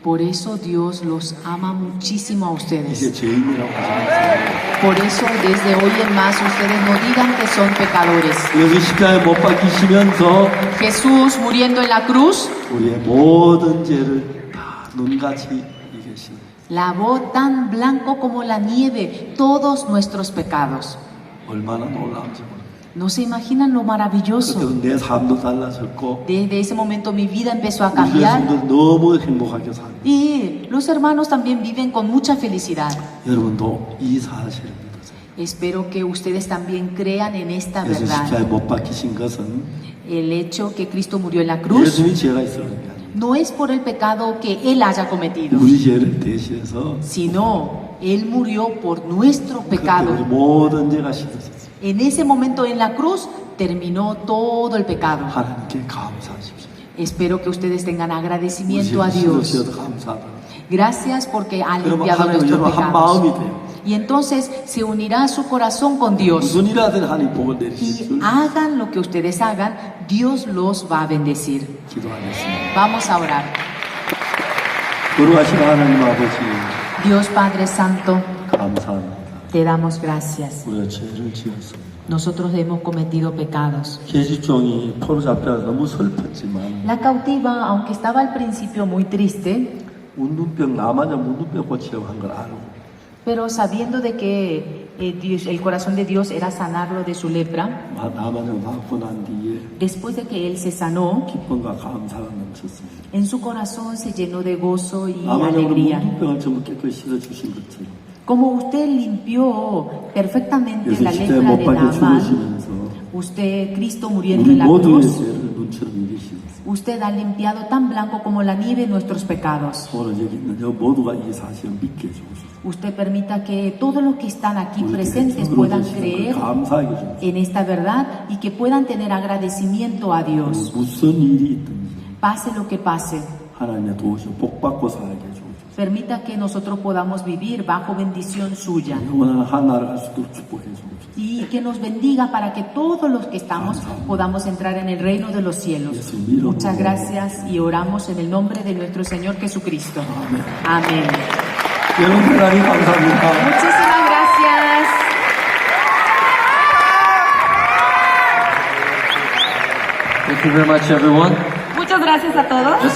Por eso Dios los ama muchísimo a 이제 ustedes. 죄인이라고 하지 마세요. Por eso desde hoy en más ustedes no digan que son pecadores. 예수 십자가에 못 박히시면서 Jesús muriendo en la cruz 우리의 모든 죄를 다 눈같이 이기신 lavó tan blanco como la nieve todos nuestros pecados. 얼마나 놀라운지 모릅니다. No se imaginan lo maravilloso. 그때부터 내 삶도 달라졌고 Desde ese momento mi vida empezó a 우리 cambiar 교수님들 너무 행복하게 삽니다. y los hermanos también viven con mucha felicidad. 여러분도 이 사실을 믿으세요. Espero que ustedes también crean en esta 예수 십자가에 verdad. 못 박히신 것은 El hecho que Cristo murió en la cruz 예수님이 죄가 있어 그런 게 아니에요. no es por el pecado que Él haya cometido, 우리 죄를 대신해서 sino Él murió por nuestro 그때 우리 pecado. 모든 죄가 씻어졌어요. En ese momento en la cruz terminó todo el pecado. 하나님께 감사하십시오. Espero que ustedes tengan 우리 agradecimiento a 죄를 Dios. 씻어주셔서 감사하다. Gracias porque ha 여러분 limpiado 하나님 nuestros 여러분 한 pecados. 마음이 돼요. Y entonces se unirá su corazón con Dios. 무슨 일 하든 하나님 복을 내리실 Y 줄 hagan lo que ustedes hagan, Dios los va a bendecir. 기도하겠습니다. Vamos a orar. 거룩하신 하나님 아버지 Dios Padre Santo, 감사합니다. te damos gracias. 우리가 죄를 지었습니다. Nosotros hemos cometido pecados. 계집종이 포로 잡혀서 너무 슬펐지만 La cautiva, aunque estaba al principio muy triste, 문둥병 나마저 문둥병 고치려고 한 걸 알고 pero sabiendo de que el corazón de Dios era sanarlo de su lepra, 나마저 받고 난 뒤에 después de que él se sanó, 기쁨과 감사가 넘쳤습니다. en su corazón se llenó de gozo y 나마저 alegría. 문둥병을 전부 깨끗이 씻어주신 것처럼 Como usted limpió perfectamente 예수 la 십자가에 lepra 못 de 박혀 Naamán, 죽으시면서 usted, Cristo muriendo 우리 en la 모두의 cruz, 죄를 눈처럼 이기시면서 usted ha limpiado tan blanco como la nieve nuestros pecados. 오늘 여기 있는 여 모두가 이 사실을 믿게 해주옵소서. Usted permita que todos los que están aquí 우리 presentes 주님을 puedan 주시는 creer 걸 감사하게 해주옵소서. en esta verdad y que puedan tener agradecimiento a Dios. 무슨 일이 있든지 Pase lo que pase, 하나님의 도우시고 복받고 살게 해주옵소서. permita que nosotros podamos vivir bajo bendición suya 영원한 하나를 할 수 있도록 축복해 주옵소서. y que nos bendiga para que todos los que estamos podamos entrar en el reino de los cielos. Muchas gracias y oramos en el nombre de nuestro Señor Jesucristo. Amén. 여러분 대단히 감사합니다. Muchísimas gracias. Thank you very much, everyone. Muchas gracias a todos.